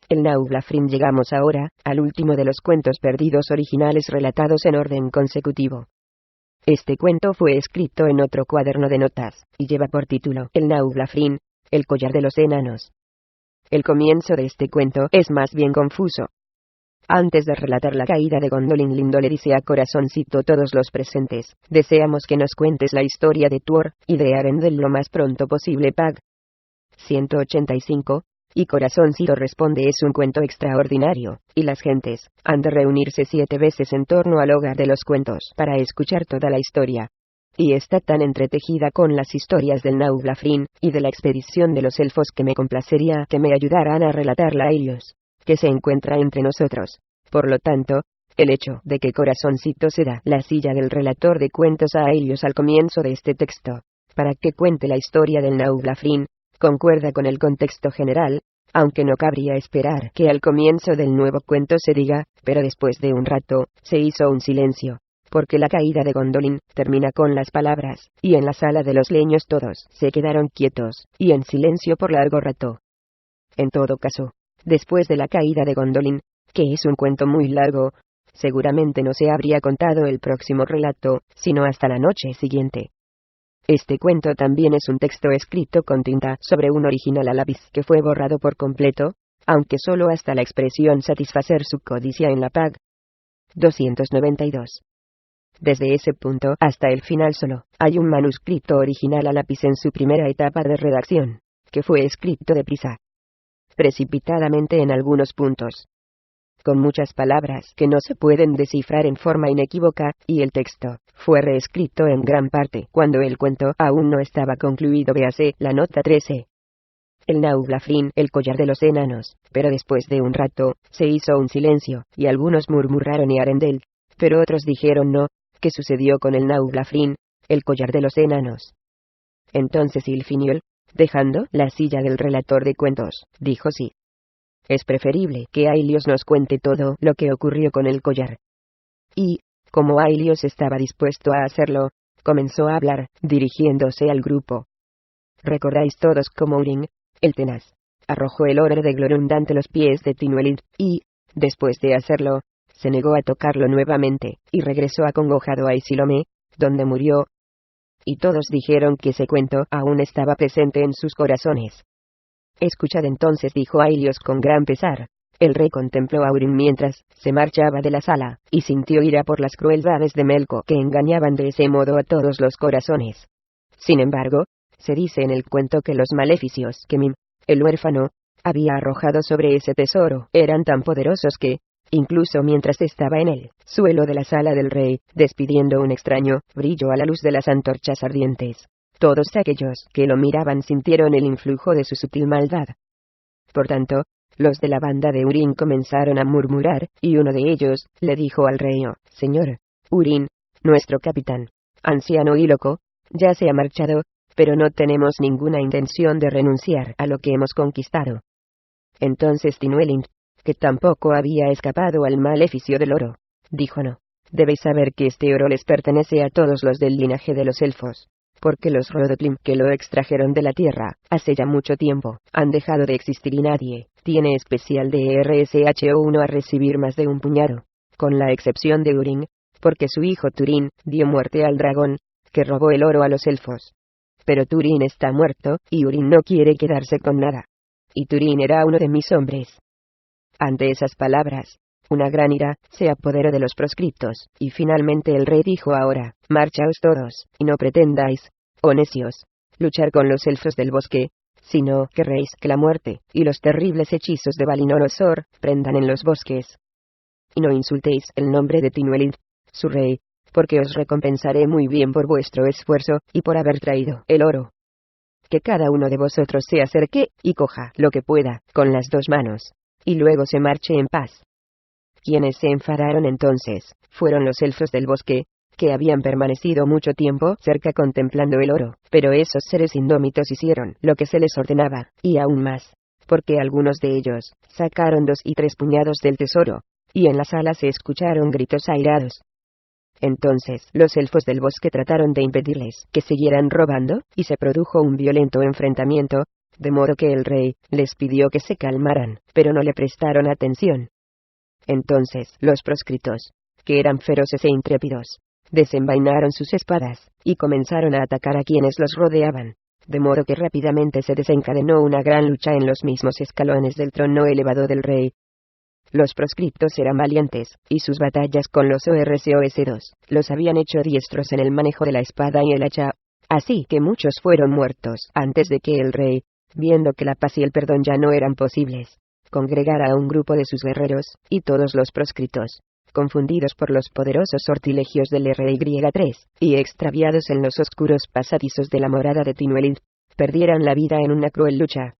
el Naugla-Frin. Llegamos ahora al último de los cuentos perdidos originales relatados en orden consecutivo. Este cuento fue escrito en otro cuaderno de notas, y lleva por título El Naugla-Frin, el collar de los enanos. El comienzo de este cuento es más bien confuso. Antes de relatar la caída de Gondolin, Lindo le dice a Corazoncito: todos los presentes, deseamos que nos cuentes la historia de Tuor y de Arendelle lo más pronto posible. Pag 185. Y Corazoncito responde: es un cuento extraordinario, y las gentes han de reunirse 7 veces en torno al hogar de los cuentos para escuchar toda la historia. Y está tan entretejida con las historias del Naugla-Frin y de la expedición de los elfos que me complacería que me ayudaran a relatarla a ellos, que se encuentra entre nosotros. Por lo tanto, el hecho de que Corazoncito se da la silla del relator de cuentos a ellos al comienzo de este texto, para que cuente la historia del Naugla-Frin, concuerda con el contexto general, aunque no cabría esperar que al comienzo del nuevo cuento se diga: pero después de un rato, se hizo un silencio, porque la caída de Gondolin termina con las palabras: y en la sala de los leños todos se quedaron quietos y en silencio por largo rato. En todo caso, después de la caída de Gondolin, que es un cuento muy largo, seguramente no se habría contado el próximo relato, sino hasta la noche siguiente. Este cuento también es un texto escrito con tinta sobre un original a lápiz que fue borrado por completo, aunque solo hasta la expresión satisfacer su codicia en la Pag 292. Desde ese punto hasta el final solo hay un manuscrito original a lápiz en su primera etapa de redacción, que fue escrito deprisa, precipitadamente en algunos puntos, con muchas palabras que no se pueden descifrar en forma inequívoca, y el texto fue reescrito en gran parte cuando el cuento aún no estaba concluido. Véase la nota 13. El Naugla-Frin, el collar de los enanos. Pero después de un rato, se hizo un silencio, y algunos murmuraron: y Arendelle, pero otros dijeron no. ¿Qué sucedió con el Naugla-Frin, el collar de los enanos? Entonces Ylfiniol, dejando la silla del relator de cuentos, dijo: sí. Es preferible que Ailios nos cuente todo lo que ocurrió con el collar. Y, como Ailios estaba dispuesto a hacerlo, comenzó a hablar, dirigiéndose al grupo. ¿Recordáis todos cómo Urin, el tenaz, arrojó el oro de Glorund ante los pies de Tinuelin, y, después de hacerlo, se negó a tocarlo nuevamente, y regresó acongojado a Isilome, donde murió? Y todos dijeron que ese cuento aún estaba presente en sus corazones. Escuchad entonces, dijo Ailios con gran pesar. El rey contempló a Urin mientras se marchaba de la sala, y sintió ira por las crueldades de Melko que engañaban de ese modo a todos los corazones. Sin embargo, se dice en el cuento que los maleficios que Mim, el huérfano, había arrojado sobre ese tesoro eran tan poderosos que, incluso mientras estaba en el suelo de la sala del rey, despidiendo un extraño brillo a la luz de las antorchas ardientes, todos aquellos que lo miraban sintieron el influjo de su sutil maldad. Por tanto, los de la banda de Urin comenzaron a murmurar, y uno de ellos le dijo al rey: oh, señor, Urin, nuestro capitán, anciano y loco, ya se ha marchado, pero no tenemos ninguna intención de renunciar a lo que hemos conquistado. Entonces Tinuelin, que tampoco había escapado al maleficio del oro, dijo: no, debéis saber que este oro les pertenece a todos los del linaje de los elfos, porque los Rodotlim que lo extrajeron de la tierra, hace ya mucho tiempo, han dejado de existir y nadie tiene especial de RSHO1 a recibir más de un puñado, con la excepción de Urin, porque su hijo Turin dio muerte al dragón, que robó el oro a los elfos. Pero Turin está muerto, y Urin no quiere quedarse con nada. Y Turin era uno de mis hombres. Ante esas palabras, una gran ira se apoderó de los proscriptos, y finalmente el rey dijo: ahora, marchaos todos, y no pretendáis, oh necios, luchar con los elfos del bosque, sino querréis que la muerte y los terribles hechizos de Valinorosor prendan en los bosques. Y no insultéis el nombre de Tinuelin, su rey, porque os recompensaré muy bien por vuestro esfuerzo y por haber traído el oro. Que cada uno de vosotros se acerque y coja lo que pueda con las 2 manos, y luego se marche en paz. Quienes se enfadaron entonces fueron los elfos del bosque, que habían permanecido mucho tiempo cerca contemplando el oro, pero esos seres indómitos hicieron lo que se les ordenaba, y aún más, porque algunos de ellos sacaron 2 y 3 puñados del tesoro, y en la sala se escucharon gritos airados. Entonces los elfos del bosque trataron de impedirles que siguieran robando, y se produjo un violento enfrentamiento, de modo que el rey les pidió que se calmaran, pero no le prestaron atención. Entonces los proscritos, que eran feroces e intrépidos, desenvainaron sus espadas, y comenzaron a atacar a quienes los rodeaban, de modo que rápidamente se desencadenó una gran lucha en los mismos escalones del trono elevado del rey. Los proscriptos eran valientes, y sus batallas con los ORCOS los habían hecho diestros en el manejo de la espada y el hacha, así que muchos fueron muertos antes de que el rey, viendo que la paz y el perdón ya no eran posibles, congregara a un grupo de sus guerreros, y todos los proscritos, confundidos por los poderosos sortilegios del RY3, y extraviados en los oscuros pasadizos de la morada de Tinuelin, perdieran la vida en una cruel lucha.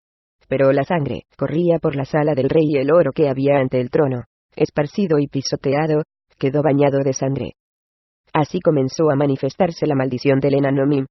Pero la sangre corría por la sala del rey y el oro que había ante el trono, esparcido y pisoteado, quedó bañado de sangre. Así comenzó a manifestarse la maldición del enano Mim,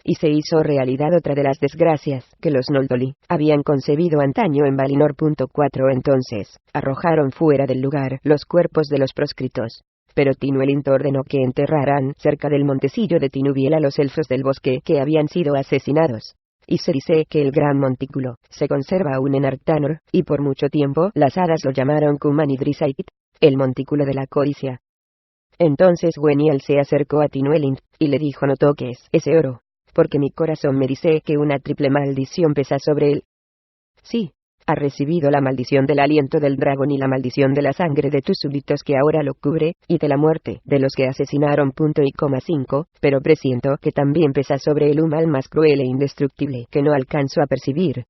y se hizo realidad otra de las desgracias que los Noldoli habían concebido antaño en Valinor. 4 Entonces, arrojaron fuera del lugar los cuerpos de los proscritos, pero Tinuelin ordenó que enterraran cerca del montecillo de Tinubiel a los elfos del bosque que habían sido asesinados. Y se dice que el gran montículo se conserva aún en Arctanor, y por mucho tiempo las hadas lo llamaron Kumanidrisait, el montículo de la codicia. Entonces Gweniel se acercó a Tinuelin, y le dijo: no toques ese oro, porque mi corazón me dice que una triple maldición pesa sobre él. Sí, ha recibido la maldición del aliento del dragón y la maldición de la sangre de tus súbditos que ahora lo cubre, y de la muerte de los que asesinaron. 5, pero presiento que también pesa sobre él un mal más cruel e indestructible que no alcanzo a percibir.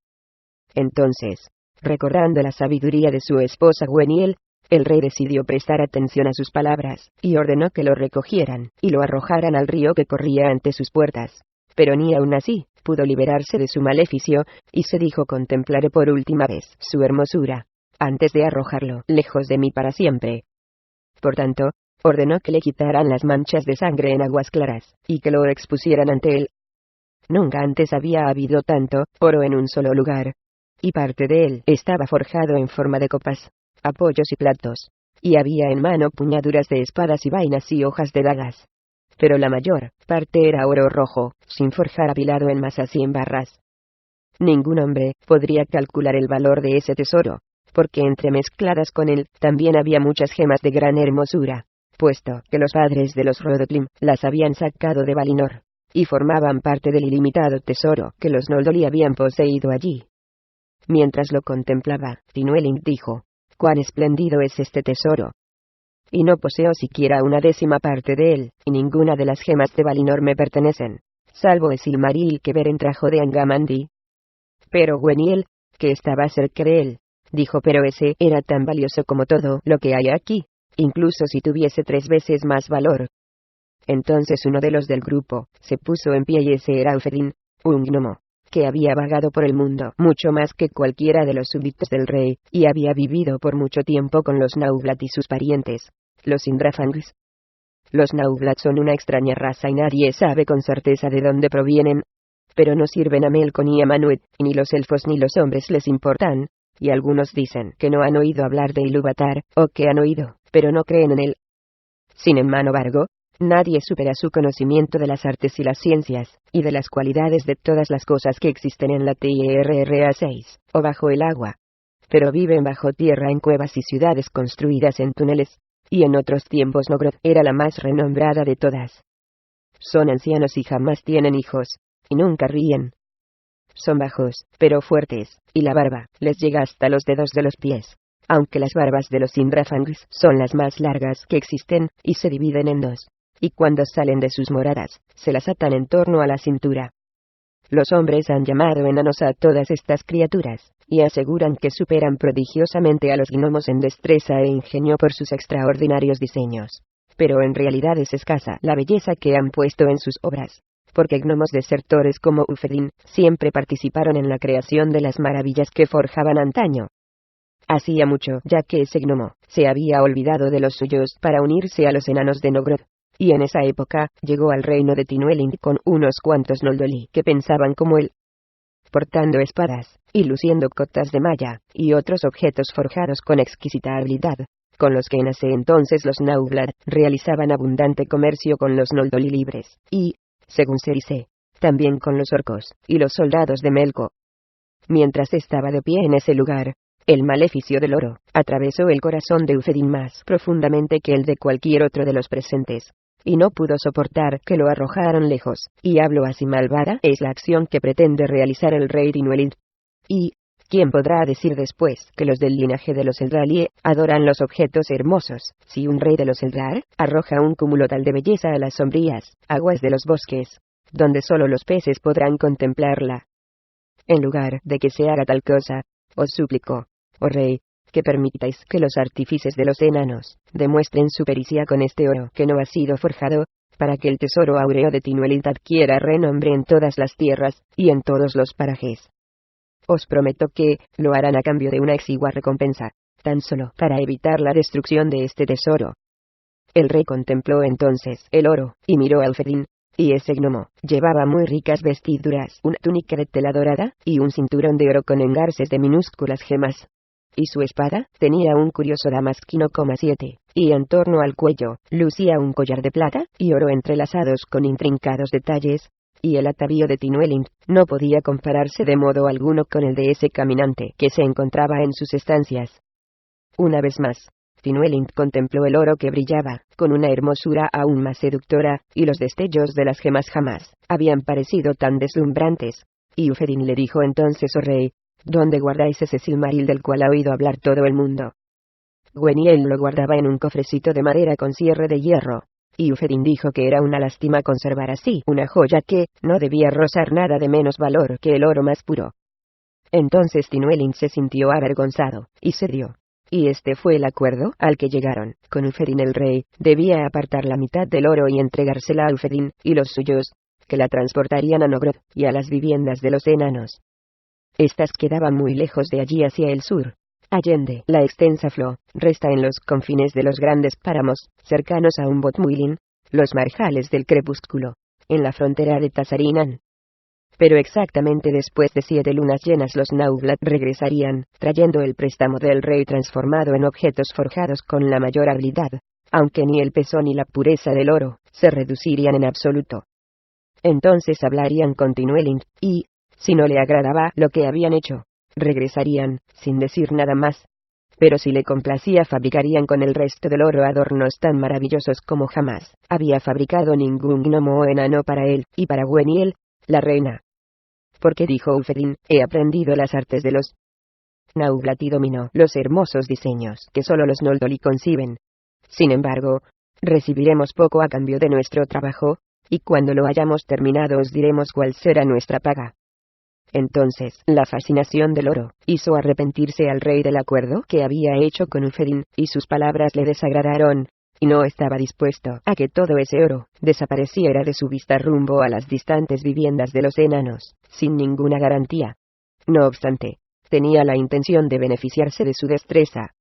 Entonces, recordando la sabiduría de su esposa Gweniel, el rey decidió prestar atención a sus palabras, y ordenó que lo recogieran, y lo arrojaran al río que corría ante sus puertas. Pero ni aun así pudo liberarse de su maleficio, y se dijo: contemplaré por última vez su hermosura, antes de arrojarlo lejos de mí para siempre. Por tanto, ordenó que le quitaran las manchas de sangre en aguas claras, y que lo expusieran ante él. Nunca antes había habido tanto oro en un solo lugar, y parte de él estaba forjado en forma de copas, apoyos y platos, y había en mano puñaduras de espadas y vainas y hojas de dagas. Pero la mayor parte era oro rojo, sin forjar, apilado en masas y en barras. Ningún hombre podría calcular el valor de ese tesoro, porque entremezcladas con él también había muchas gemas de gran hermosura, puesto que los padres de los Rodoclim las habían sacado de Valinor, y formaban parte del ilimitado tesoro que los Noldoli habían poseído allí. Mientras lo contemplaba, Tinuelin dijo: «¡Cuán espléndido es este tesoro! Y no poseo siquiera una 10ª parte de él, y ninguna de las gemas de Valinor me pertenecen, salvo el Silmaril que Beren trajo de Angamandi». Pero Gweniel, que estaba cerca de él, dijo: «Pero ese era tan valioso como todo lo que hay aquí, incluso si tuviese 3 veces más valor». Entonces uno de los del grupo se puso en pie, y ese era Ufedin, un gnomo, que había vagado por el mundo mucho más que cualquiera de los súbditos del rey, y había vivido por mucho tiempo con los Nauglat y sus parientes, los Sindrafangs. Los Nauglat son una extraña raza y nadie sabe con certeza de dónde provienen, pero no sirven a Melkor ni a Manwë, y ni los elfos ni los hombres les importan, y algunos dicen que no han oído hablar de Ilúvatar, o que han oído, pero no creen en él. Sin embargo, nadie supera su conocimiento de las artes y las ciencias, y de las cualidades de todas las cosas que existen en la Tierra 6, o bajo el agua. Pero viven bajo tierra en cuevas y ciudades construidas en túneles, y en otros tiempos Nogrod era la más renombrada de todas. Son ancianos y jamás tienen hijos, y nunca ríen. Son bajos, pero fuertes, y la barba les llega hasta los dedos de los pies, aunque las barbas de los Sindrafangs son las más largas que existen, y se dividen en 2. Y cuando salen de sus moradas, se las atan en torno a la cintura. Los hombres han llamado enanos a todas estas criaturas, y aseguran que superan prodigiosamente a los gnomos en destreza e ingenio por sus extraordinarios diseños. Pero en realidad es escasa la belleza que han puesto en sus obras, porque gnomos desertores como Ufedin siempre participaron en la creación de las maravillas que forjaban antaño. Hacía mucho ya que ese gnomo se había olvidado de los suyos para unirse a los enanos de Nogrod, y en esa época llegó al reino de Tinuelin con unos cuantos Noldoli que pensaban como él, portando espadas, y luciendo cotas de malla, y otros objetos forjados con exquisita habilidad, con los que en ese entonces los Nauglat realizaban abundante comercio con los Noldoli libres, y, según se dice, también con los orcos y los soldados de Melkor. Mientras estaba de pie en ese lugar, el maleficio del oro atravesó el corazón de Ufedin más profundamente que el de cualquier otro de los presentes, y no pudo soportar que lo arrojaran lejos, y habló así: malvada es la acción que pretende realizar el rey Tinuelint. Y, ¿quién podrá decir después que los del linaje de los Eldralie adoran los objetos hermosos, si un rey de los Eldar arroja un cúmulo tal de belleza a las sombrías aguas de los bosques, donde solo los peces podrán contemplarla? En lugar de que se haga tal cosa, os suplico, oh rey, que permitáis que los artífices de los enanos demuestren su pericia con este oro que no ha sido forjado, para que el tesoro áureo de Tinuelint adquiera renombre en todas las tierras y en todos los parajes. Os prometo que lo harán a cambio de una exigua recompensa, tan solo para evitar la destrucción de este tesoro. El rey contempló entonces el oro, y miró a Ufedin, y ese gnomo llevaba muy ricas vestiduras, una túnica de tela dorada, y un cinturón de oro con engarces de minúsculas gemas. Y su espada tenía un curioso damasquino, 7, y en torno al cuello lucía un collar de plata y oro entrelazados con intrincados detalles, y el atavío de Tinuelint no podía compararse de modo alguno con el de ese caminante que se encontraba en sus estancias. Una vez más, Tinuelint contempló el oro que brillaba, con una hermosura aún más seductora, y los destellos de las gemas jamás habían parecido tan deslumbrantes. Y Ufedin le dijo entonces: oh rey, ¿dónde guardáis ese Silmaril del cual ha oído hablar todo el mundo? Gweniel lo guardaba en un cofrecito de madera con cierre de hierro, y Ufedin dijo que era una lástima conservar así una joya que no debía rozar nada de menos valor que el oro más puro. Entonces Tinuelint se sintió avergonzado, y cedió. Y este fue el acuerdo al que llegaron. Con Ufedin el rey debía apartar la mitad del oro y entregársela a Ufedin y los suyos, que la transportarían a Nogrod y a las viviendas de los enanos. Estas quedaban muy lejos de allí hacia el sur. Allende la extensa resta en los confines de los grandes páramos, cercanos a Umbotmuilin, los marjales del crepúsculo, en la frontera de Tazarinan. Pero exactamente después de 7 lunas llenas los Nauglat regresarían, trayendo el préstamo del rey transformado en objetos forjados con la mayor habilidad, aunque ni el peso ni la pureza del oro se reducirían en absoluto. Entonces hablarían con Tinuelint, y, si no le agradaba lo que habían hecho, regresarían, sin decir nada más. Pero si le complacía, fabricarían con el resto del oro adornos tan maravillosos como jamás había fabricado ningún gnomo o enano para él, y para Gweniel, la reina. Porque dijo Ufedin: he aprendido las artes de los Nauglat y dominó los hermosos diseños que solo los Noldoli conciben. Sin embargo, recibiremos poco a cambio de nuestro trabajo, y cuando lo hayamos terminado os diremos cuál será nuestra paga. Entonces, la fascinación del oro hizo arrepentirse al rey del acuerdo que había hecho con Ufedin, y sus palabras le desagradaron, y no estaba dispuesto a que todo ese oro desapareciera de su vista rumbo a las distantes viviendas de los enanos, sin ninguna garantía. No obstante, tenía la intención de beneficiarse de su destreza.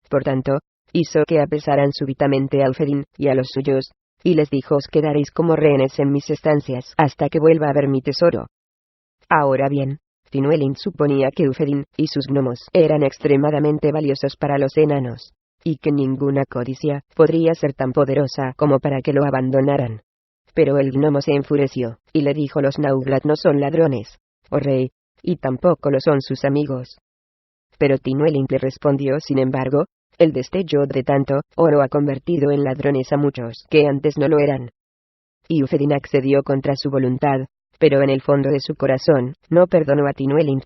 Por tanto, hizo que apresaran súbitamente a Ufedin y a los suyos, y les dijo: os quedaréis como rehenes en mis estancias hasta que vuelva a ver mi tesoro. Ahora bien, Tinuelint suponía que Ufedin y sus gnomos eran extremadamente valiosos para los enanos, y que ninguna codicia podría ser tan poderosa como para que lo abandonaran. Pero el gnomo se enfureció, y le dijo: los Nauglat no son ladrones, oh rey, y tampoco lo son sus amigos. Pero Tinuelint le respondió: sin embargo, el destello de tanto oro ha convertido en ladrones a muchos que antes no lo eran. Y Ufedin accedió contra su voluntad, pero en el fondo de su corazón no perdonó a Tinuelint.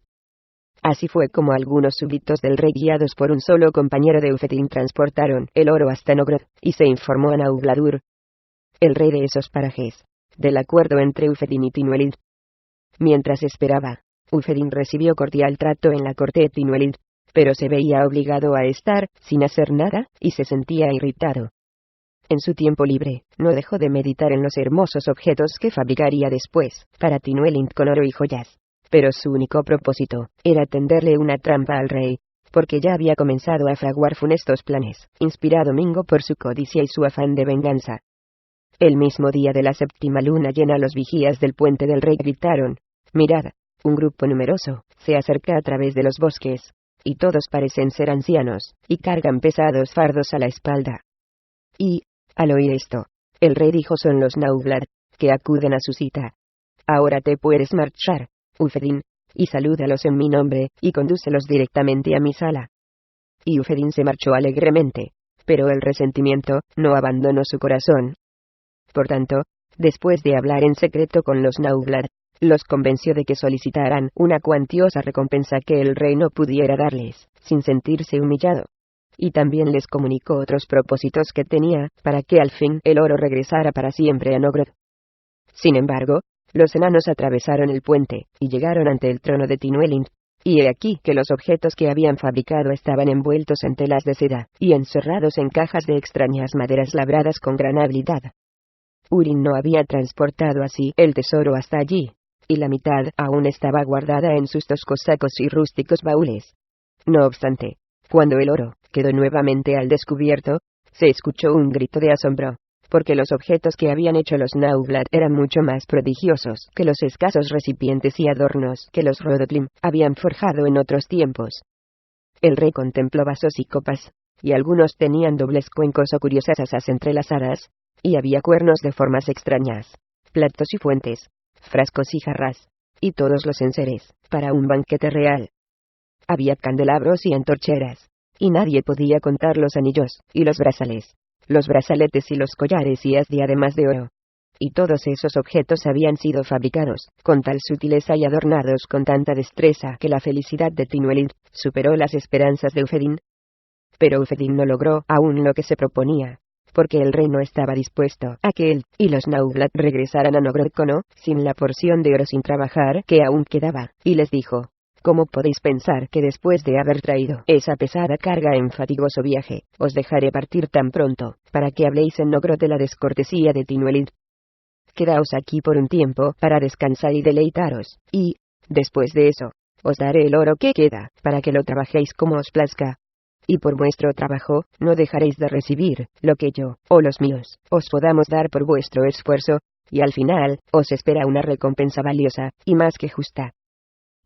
Así fue como algunos súbditos del rey, guiados por un solo compañero de Ufedin, transportaron el oro hasta Nogrod, y se informó a Naugladur, el rey de esos parajes, del acuerdo entre Ufedin y Tinuelint. Mientras esperaba, Ufedin recibió cordial trato en la corte de Tinuelint, pero se veía obligado a estar sin hacer nada, y se sentía irritado. En su tiempo libre, no dejó de meditar en los hermosos objetos que fabricaría después, para Tinuelint con oro y joyas. Pero su único propósito era tenderle una trampa al rey, porque ya había comenzado a fraguar funestos planes, inspirado Mingo por su codicia y su afán de venganza. El mismo día de la 7ª luna llena, los vigías del puente del rey gritaron: mirad, un grupo numeroso se acerca a través de los bosques, y todos parecen ser ancianos, y cargan pesados fardos a la espalda. Y, al oír esto, el rey dijo: son los Nauglat, que acuden a su cita. Ahora te puedes marchar, Ufedin, y salúdalos en mi nombre, y condúcelos directamente a mi sala. Y Ufedin se marchó alegremente, pero el resentimiento no abandonó su corazón. Por tanto, después de hablar en secreto con los Nauglad, los convenció de que solicitaran una cuantiosa recompensa que el rey no pudiera darles, sin sentirse humillado. Y también les comunicó otros propósitos que tenía, para que al fin el oro regresara para siempre a Nogrod. Sin embargo, los enanos atravesaron el puente, y llegaron ante el trono de Tinuelin. Y he aquí que los objetos que habían fabricado estaban envueltos en telas de seda, y encerrados en cajas de extrañas maderas labradas con gran habilidad. Urin no había transportado así el tesoro hasta allí, y la mitad aún estaba guardada en sus toscos sacos y rústicos baúles. No obstante, cuando el oro quedó nuevamente al descubierto, se escuchó un grito de asombro, porque los objetos que habían hecho los Nauglad eran mucho más prodigiosos que los escasos recipientes y adornos que los Rodotlim habían forjado en otros tiempos. El rey contempló vasos y copas, y algunos tenían dobles cuencos o curiosas asas entrelazadas, y había cuernos de formas extrañas, platos y fuentes, frascos y jarras, y todos los enseres, para un banquete real. Había candelabros y antorcheras, y nadie podía contar los anillos, y los brazaletes y los collares y diademas de oro. Y todos esos objetos habían sido fabricados con tal sutileza y adornados con tanta destreza que la felicidad de Tinuelin superó las esperanzas de Ufedin. Pero Ufedin no logró aún lo que se proponía, porque el rey no estaba dispuesto a que él y los Nauglad regresaran a Nogrodkono sin la porción de oro sin trabajar que aún quedaba, y les dijo: ¿Cómo podéis pensar que después de haber traído esa pesada carga en fatigoso viaje, os dejaré partir tan pronto, para que habléis en Nogrod de la descortesía de Tinuelin? Quedaos aquí por un tiempo para descansar y deleitaros, y, después de eso, os daré el oro que queda, para que lo trabajéis como os plazca. Y por vuestro trabajo, no dejaréis de recibir lo que yo, o los míos, os podamos dar por vuestro esfuerzo, y al final, os espera una recompensa valiosa, y más que justa.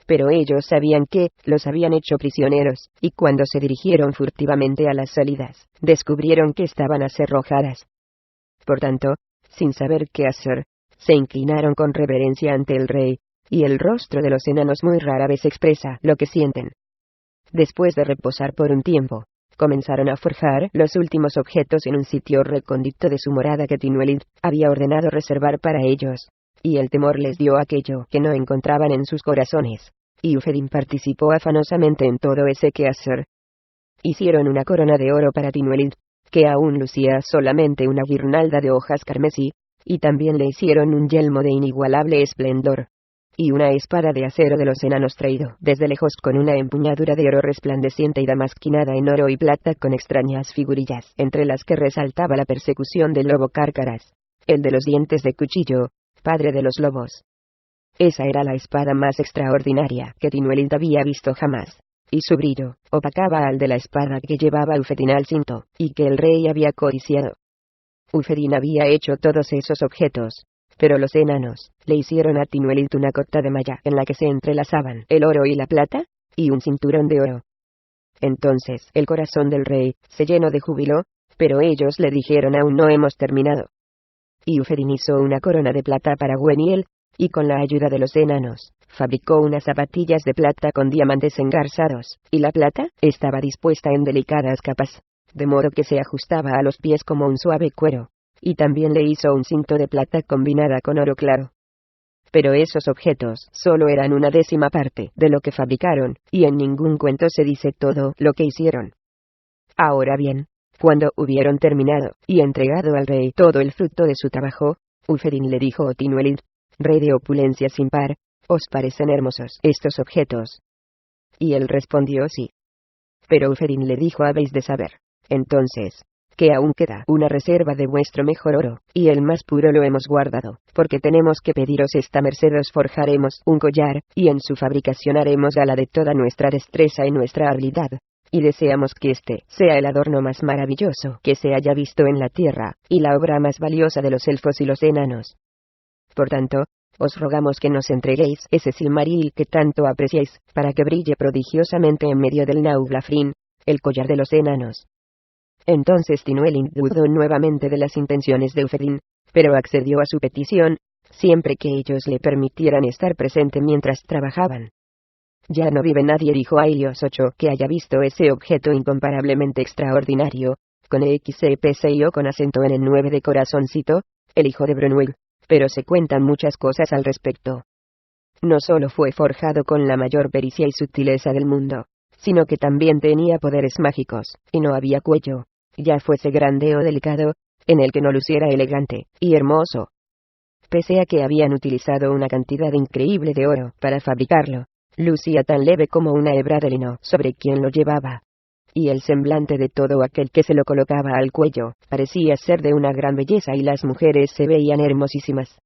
Pero ellos sabían que los habían hecho prisioneros, y cuando se dirigieron furtivamente a las salidas, descubrieron que estaban acerrojadas. Por tanto, sin saber qué hacer, se inclinaron con reverencia ante el rey, y el rostro de los enanos muy rara vez expresa lo que sienten. Después de reposar por un tiempo, comenzaron a forjar los últimos objetos en un sitio recóndito de su morada que Tinuelin había ordenado reservar para ellos, y el temor les dio aquello que no encontraban en sus corazones, y Ufedin participó afanosamente en todo ese quehacer. Hicieron una corona de oro para Tinuelin, que aún lucía solamente una guirnalda de hojas carmesí, y también le hicieron un yelmo de inigualable esplendor, y una espada de acero de los enanos traído desde lejos con una empuñadura de oro resplandeciente y damasquinada en oro y plata con extrañas figurillas, entre las que resaltaba la persecución del lobo Cárcaras, el de los dientes de cuchillo, padre de los lobos. Esa era la espada más extraordinaria que Tinuelin había visto jamás, y su brillo opacaba al de la espada que llevaba Ufedin al cinto, y que el rey había codiciado. Ufedin había hecho todos esos objetos, pero los enanos le hicieron a Tinuelin una cota de malla en la que se entrelazaban el oro y la plata, y un cinturón de oro. Entonces el corazón del rey se llenó de júbilo, pero ellos le dijeron: aún no hemos terminado. Y Ufedin hizo una corona de plata para Gweniel, y con la ayuda de los enanos, fabricó unas zapatillas de plata con diamantes engarzados, y la plata estaba dispuesta en delicadas capas, de modo que se ajustaba a los pies como un suave cuero, y también le hizo un cinto de plata combinada con oro claro. Pero esos objetos solo eran una décima parte de lo que fabricaron, y en ningún cuento se dice todo lo que hicieron. Ahora bien, cuando hubieron terminado y entregado al rey todo el fruto de su trabajo, Ufedin le dijo a Tinuelin: rey de opulencia sin par, ¿os parecen hermosos estos objetos? Y él respondió: sí. Pero Ufedin le dijo: habéis de saber, entonces, que aún queda una reserva de vuestro mejor oro, y el más puro lo hemos guardado, porque tenemos que pediros esta merced: os forjaremos un collar, y en su fabricación haremos gala de toda nuestra destreza y nuestra habilidad, y deseamos que este sea el adorno más maravilloso que se haya visto en la tierra, y la obra más valiosa de los elfos y los enanos. Por tanto, os rogamos que nos entreguéis ese silmaril que tanto apreciáis, para que brille prodigiosamente en medio del Nauglafrin, el collar de los enanos. Entonces Tinuelin dudó nuevamente de las intenciones de Ufedin, pero accedió a su petición, siempre que ellos le permitieran estar presente mientras trabajaban. Ya no vive nadie, dijo Ailios 8, que haya visto ese objeto incomparablemente extraordinario, con XCPC y O con acento en el 9 de corazoncito, el hijo de Brunwell, pero se cuentan muchas cosas al respecto. No solo fue forjado con la mayor pericia y sutileza del mundo, sino que también tenía poderes mágicos, y no había cuello, ya fuese grande o delicado, en el que no luciera elegante y hermoso. Pese a que habían utilizado una cantidad increíble de oro para fabricarlo, lucía tan leve como una hebra de lino sobre quien lo llevaba. Y el semblante de todo aquel que se lo colocaba al cuello parecía ser de una gran belleza y las mujeres se veían hermosísimas.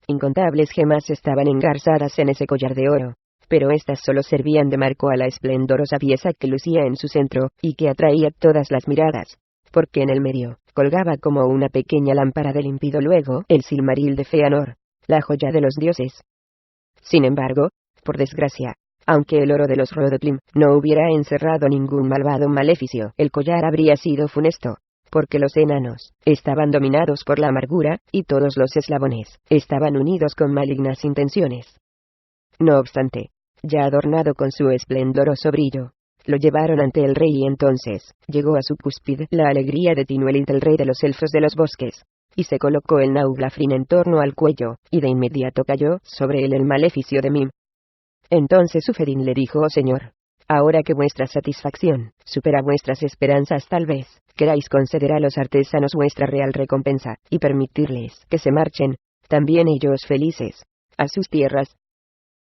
Incontables gemas estaban engarzadas en ese collar de oro, pero éstas solo servían de marco a la esplendorosa pieza que lucía en su centro y que atraía todas las miradas, porque en el medio colgaba como una pequeña lámpara de límpido luego el Silmaril de Feanor, la joya de los dioses. Sin embargo, por desgracia, aunque el oro de los Rodoplim no hubiera encerrado ningún malvado maleficio, el collar habría sido funesto, porque los enanos estaban dominados por la amargura, y todos los eslabones estaban unidos con malignas intenciones. No obstante, ya adornado con su esplendoroso brillo, lo llevaron ante el rey y entonces llegó a su cúspide la alegría de Tinuelint, el rey de los elfos de los bosques, y se colocó el Nauglafrin en torno al cuello, y de inmediato cayó sobre él el maleficio de Mim. Entonces Ufedin le dijo: oh señor, ahora que vuestra satisfacción supera vuestras esperanzas, tal vez queráis conceder a los artesanos vuestra real recompensa, y permitirles que se marchen, también ellos felices, a sus tierras.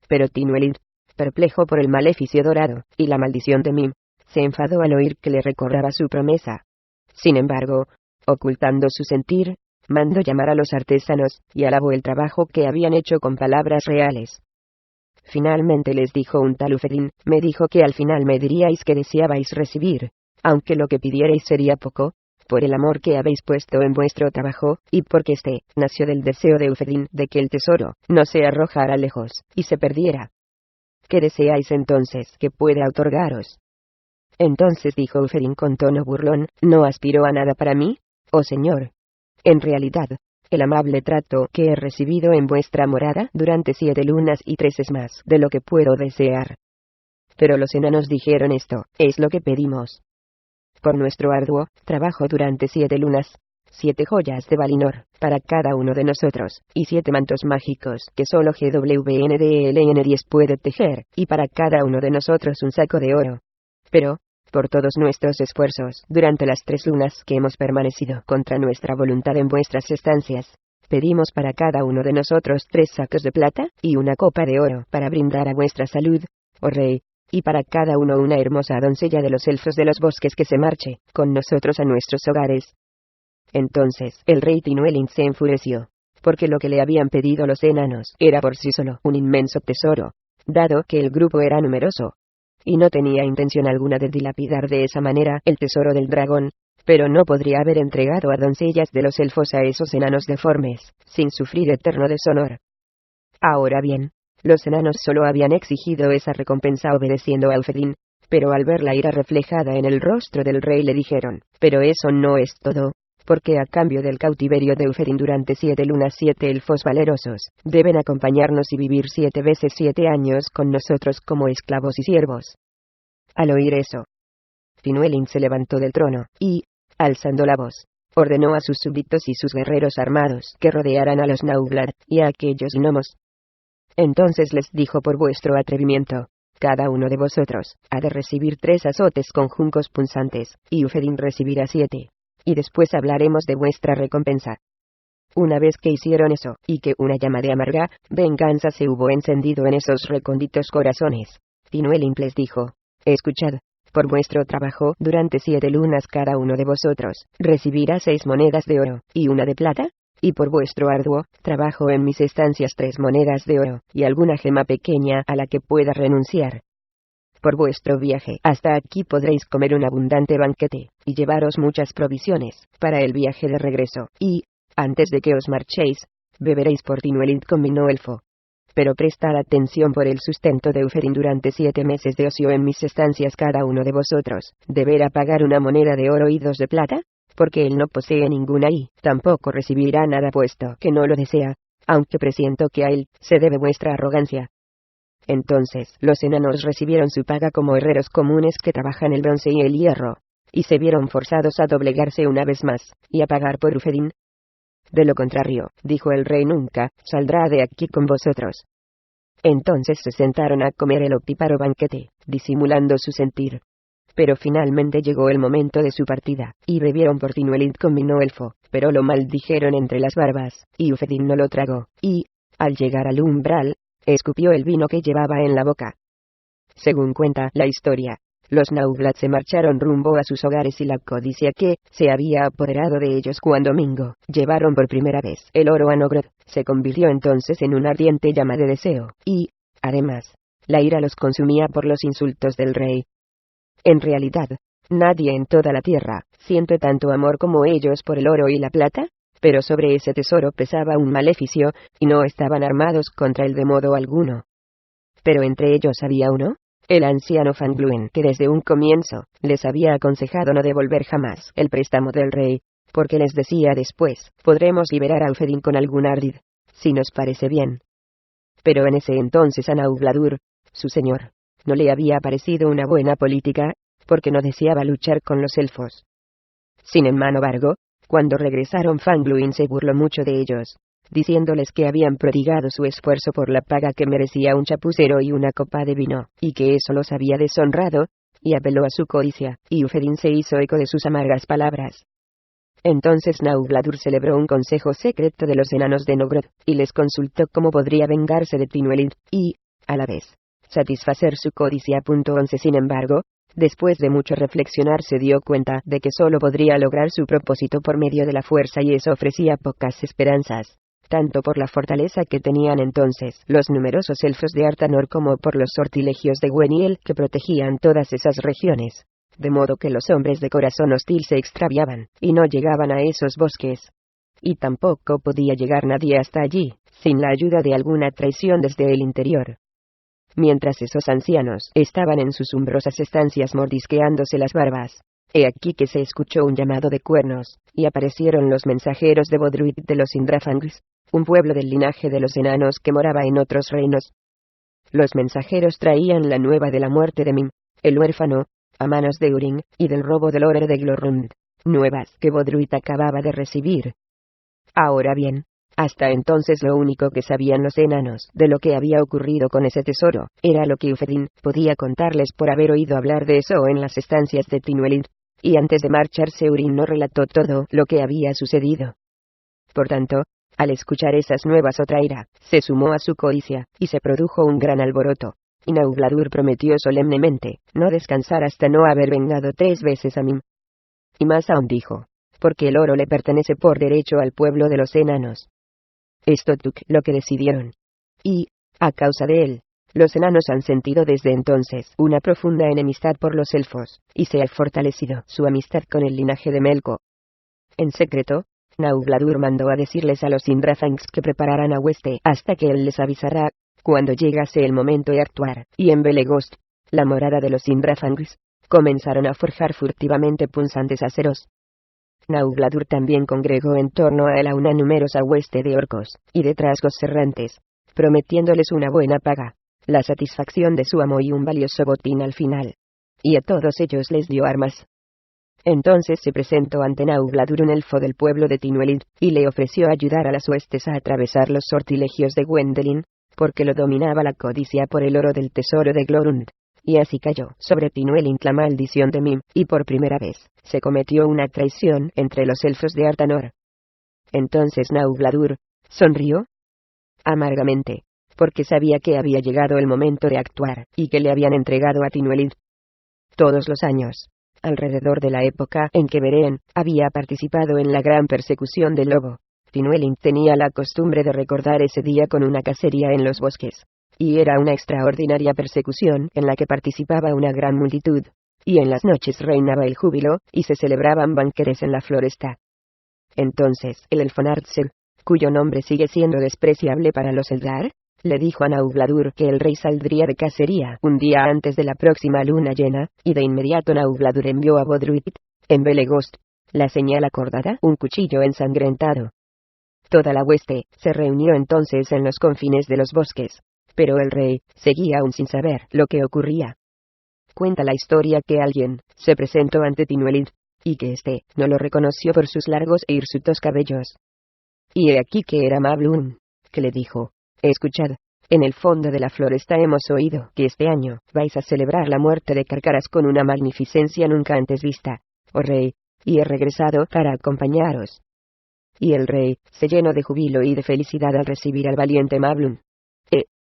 Pero Tinuelint, perplejo por el maleficio dorado y la maldición de Mim, se enfadó al oír que le recordaba su promesa. Sin embargo, ocultando su sentir, mandó llamar a los artesanos, y alabó el trabajo que habían hecho con palabras reales. Finalmente les dijo un tal Ufedin: me dijo que al final me diríais que deseabais recibir, aunque lo que pidierais sería poco, por el amor que habéis puesto en vuestro trabajo, y porque este nació del deseo de Ufedin de que el tesoro no se arrojara lejos, y se perdiera. ¿Qué deseáis entonces que pueda otorgaros? Entonces dijo Ufedin con tono burlón: ¿no aspiro a nada para mí, oh señor? En realidad, el amable trato que he recibido en vuestra morada durante 7 lunas y 3 es más de lo que puedo desear. Pero los enanos dijeron: esto es lo que pedimos. Por nuestro arduo trabajo durante 7 lunas, 7 joyas de Valinor para cada uno de nosotros, y 7 mantos mágicos que solo GWNDLN10 puede tejer, y para cada uno de nosotros un saco de oro. Pero, por todos nuestros esfuerzos durante las 3 lunas que hemos permanecido contra nuestra voluntad en vuestras estancias, pedimos para cada uno de nosotros 3 sacos de plata y una copa de oro para brindar a vuestra salud, oh rey, y para cada uno una hermosa doncella de los elfos de los bosques que se marche con nosotros a nuestros hogares. Entonces el rey Tinuelint se enfureció, porque lo que le habían pedido los enanos era por sí solo un inmenso tesoro, dado que el grupo era numeroso, y no tenía intención alguna de dilapidar de esa manera el tesoro del dragón, pero no podría haber entregado a doncellas de los elfos a esos enanos deformes, sin sufrir eterno deshonor. Ahora bien, los enanos solo habían exigido esa recompensa obedeciendo a Ufedin, pero al ver la ira reflejada en el rostro del rey le dijeron: pero eso no es todo, porque a cambio del cautiverio de Ufedin durante 7 lunas 7 elfos valerosos deben acompañarnos y vivir 7 veces 7 años con nosotros como esclavos y siervos. Al oír eso, Tinuelint se levantó del trono, y, alzando la voz, ordenó a sus súbditos y sus guerreros armados que rodearan a los Nauglad y a aquellos gnomos. Entonces les dijo: por vuestro atrevimiento, cada uno de vosotros ha de recibir 3 azotes con juncos punzantes, y Ufedin recibirá 7. Y después hablaremos de vuestra recompensa. Una vez que hicieron eso, y que una llama de amarga venganza se hubo encendido en esos recónditos corazones, Tinuelint les dijo: escuchad, por vuestro trabajo durante 7 lunas cada uno de vosotros recibirá 6 monedas de oro, y una de plata, y por vuestro arduo trabajo en mis estancias 3 monedas de oro, y alguna gema pequeña a la que pueda renunciar. Por vuestro viaje hasta aquí podréis comer un abundante banquete, y llevaros muchas provisiones para el viaje de regreso, y, antes de que os marchéis, beberéis por Tinuelint con vino elfo. Pero prestad atención: por el sustento de Ufedin durante 7 meses de ocio en mis estancias cada uno de vosotros deberá pagar una moneda de oro y 2 de plata, porque él no posee ninguna y tampoco recibirá nada puesto que no lo desea, aunque presiento que a él se debe vuestra arrogancia. Entonces los enanos recibieron su paga como herreros comunes que trabajan el bronce y el hierro, y se vieron forzados a doblegarse una vez más, y a pagar por Ufedin. De lo contrario, dijo el rey, nunca saldrá de aquí con vosotros. Entonces se sentaron a comer el opíparo banquete, disimulando su sentir. Pero finalmente llegó el momento de su partida, y bebieron por Tinuelid con vino elfo, pero lo maldijeron entre las barbas, y Ufedin no lo tragó, y, al llegar al umbral, escupió el vino que llevaba en la boca. Según cuenta la historia, los Nauglat se marcharon rumbo a sus hogares y la codicia que se había apoderado de ellos cuando Mingo llevaron por primera vez el oro a Nogrod, se convirtió entonces en una ardiente llama de deseo, y, además, la ira los consumía por los insultos del rey. En realidad, nadie en toda la tierra siente tanto amor como ellos por el oro y la plata, pero sobre ese tesoro pesaba un maleficio, y no estaban armados contra él de modo alguno. Pero entre ellos había uno, el anciano Fangluin, que desde un comienzo les había aconsejado no devolver jamás el préstamo del rey, porque les decía después, podremos liberar a Ufedin con algún ardid, si nos parece bien. Pero en ese entonces a Naugladur, su señor, no le había parecido una buena política, porque no deseaba luchar con los elfos. Sin embargo, cuando regresaron Fangluin se burló mucho de ellos, diciéndoles que habían prodigado su esfuerzo por la paga que merecía un chapucero y una copa de vino, y que eso los había deshonrado, y apeló a su codicia, y Ufedin se hizo eco de sus amargas palabras. Entonces Naugladur celebró un consejo secreto de los enanos de Nogrod, y les consultó cómo podría vengarse de Tinuelid, y, a la vez, satisfacer su codicia. 11 Sin embargo, después de mucho reflexionar se dio cuenta de que solo podría lograr su propósito por medio de la fuerza, y eso ofrecía pocas esperanzas, tanto por la fortaleza que tenían entonces los numerosos elfos de Artanor como por los sortilegios de Gweniel que protegían todas esas regiones, de modo que los hombres de corazón hostil se extraviaban, y no llegaban a esos bosques. Y tampoco podía llegar nadie hasta allí, sin la ayuda de alguna traición desde el interior. Mientras esos ancianos estaban en sus umbrosas estancias mordisqueándose las barbas, he aquí que se escuchó un llamado de cuernos, y aparecieron los mensajeros de Bodruit de los Indrafangs, un pueblo del linaje de los enanos que moraba en otros reinos. Los mensajeros traían la nueva de la muerte de Mim, el huérfano, a manos de Urin, y del robo del oro de Glorund, nuevas que Bodruit acababa de recibir. Ahora bien, hasta entonces lo único que sabían los enanos de lo que había ocurrido con ese tesoro, era lo que Ufedin podía contarles por haber oído hablar de eso en las estancias de Tinuelid, y antes de marcharse Urin no relató todo lo que había sucedido. Por tanto, al escuchar esas nuevas otra ira se sumó a su codicia, y se produjo un gran alboroto, y Naugladur prometió solemnemente no descansar hasta no haber vengado 3 veces a Mim. Y más aún dijo, porque el oro le pertenece por derecho al pueblo de los enanos. Esto tuk lo que decidieron. Y, a causa de él, los enanos han sentido desde entonces una profunda enemistad por los elfos, y se ha fortalecido su amistad con el linaje de Melko. En secreto, Naugladur mandó a decirles a los Indrafangs que prepararan a hueste hasta que él les avisará, cuando llegase el momento de actuar, y en Belegost, la morada de los Indrafangs, comenzaron a forjar furtivamente punzantes aceros. Naugladur también congregó en torno a él a una numerosa hueste de orcos, y de trasgos errantes, prometiéndoles una buena paga, la satisfacción de su amo y un valioso botín al final. Y a todos ellos les dio armas. Entonces se presentó ante Naugladur un elfo del pueblo de Tinuelid, y le ofreció ayudar a las huestes a atravesar los sortilegios de Gwendelin, porque lo dominaba la codicia por el oro del tesoro de Glorund. Y así cayó sobre Tinuelin la maldición de Mim, y por primera vez se cometió una traición entre los elfos de Artanor. Entonces Naugladur sonrió amargamente, porque sabía que había llegado el momento de actuar, y que le habían entregado a Tinuelid. Todos los años, alrededor de la época en que Beren había participado en la gran persecución del lobo, Tinuelin tenía la costumbre de recordar ese día con una cacería en los bosques. Y era una extraordinaria persecución en la que participaba una gran multitud, y en las noches reinaba el júbilo, y se celebraban banquetes en la floresta. Entonces el elfo Nardsel, cuyo nombre sigue siendo despreciable para los Eldar, le dijo a Naugladur que el rey saldría de cacería un día antes de la próxima luna llena, y de inmediato Naugladur envió a Bodruit, en Belegost, la señal acordada, un cuchillo ensangrentado. Toda la hueste se reunió entonces en los confines de los bosques, Pero el rey seguía aún sin saber lo que ocurría. Cuenta la historia que alguien se presentó ante Tinuelid, y que éste no lo reconoció por sus largos e hirsutos cabellos. Y he aquí que era Mablun, que le dijo: escuchad, en el fondo de la floresta hemos oído que este año vais a celebrar la muerte de Carcaras con una magnificencia nunca antes vista, oh rey, y he regresado para acompañaros. Y el rey se llenó de júbilo y de felicidad al recibir al valiente Mablun.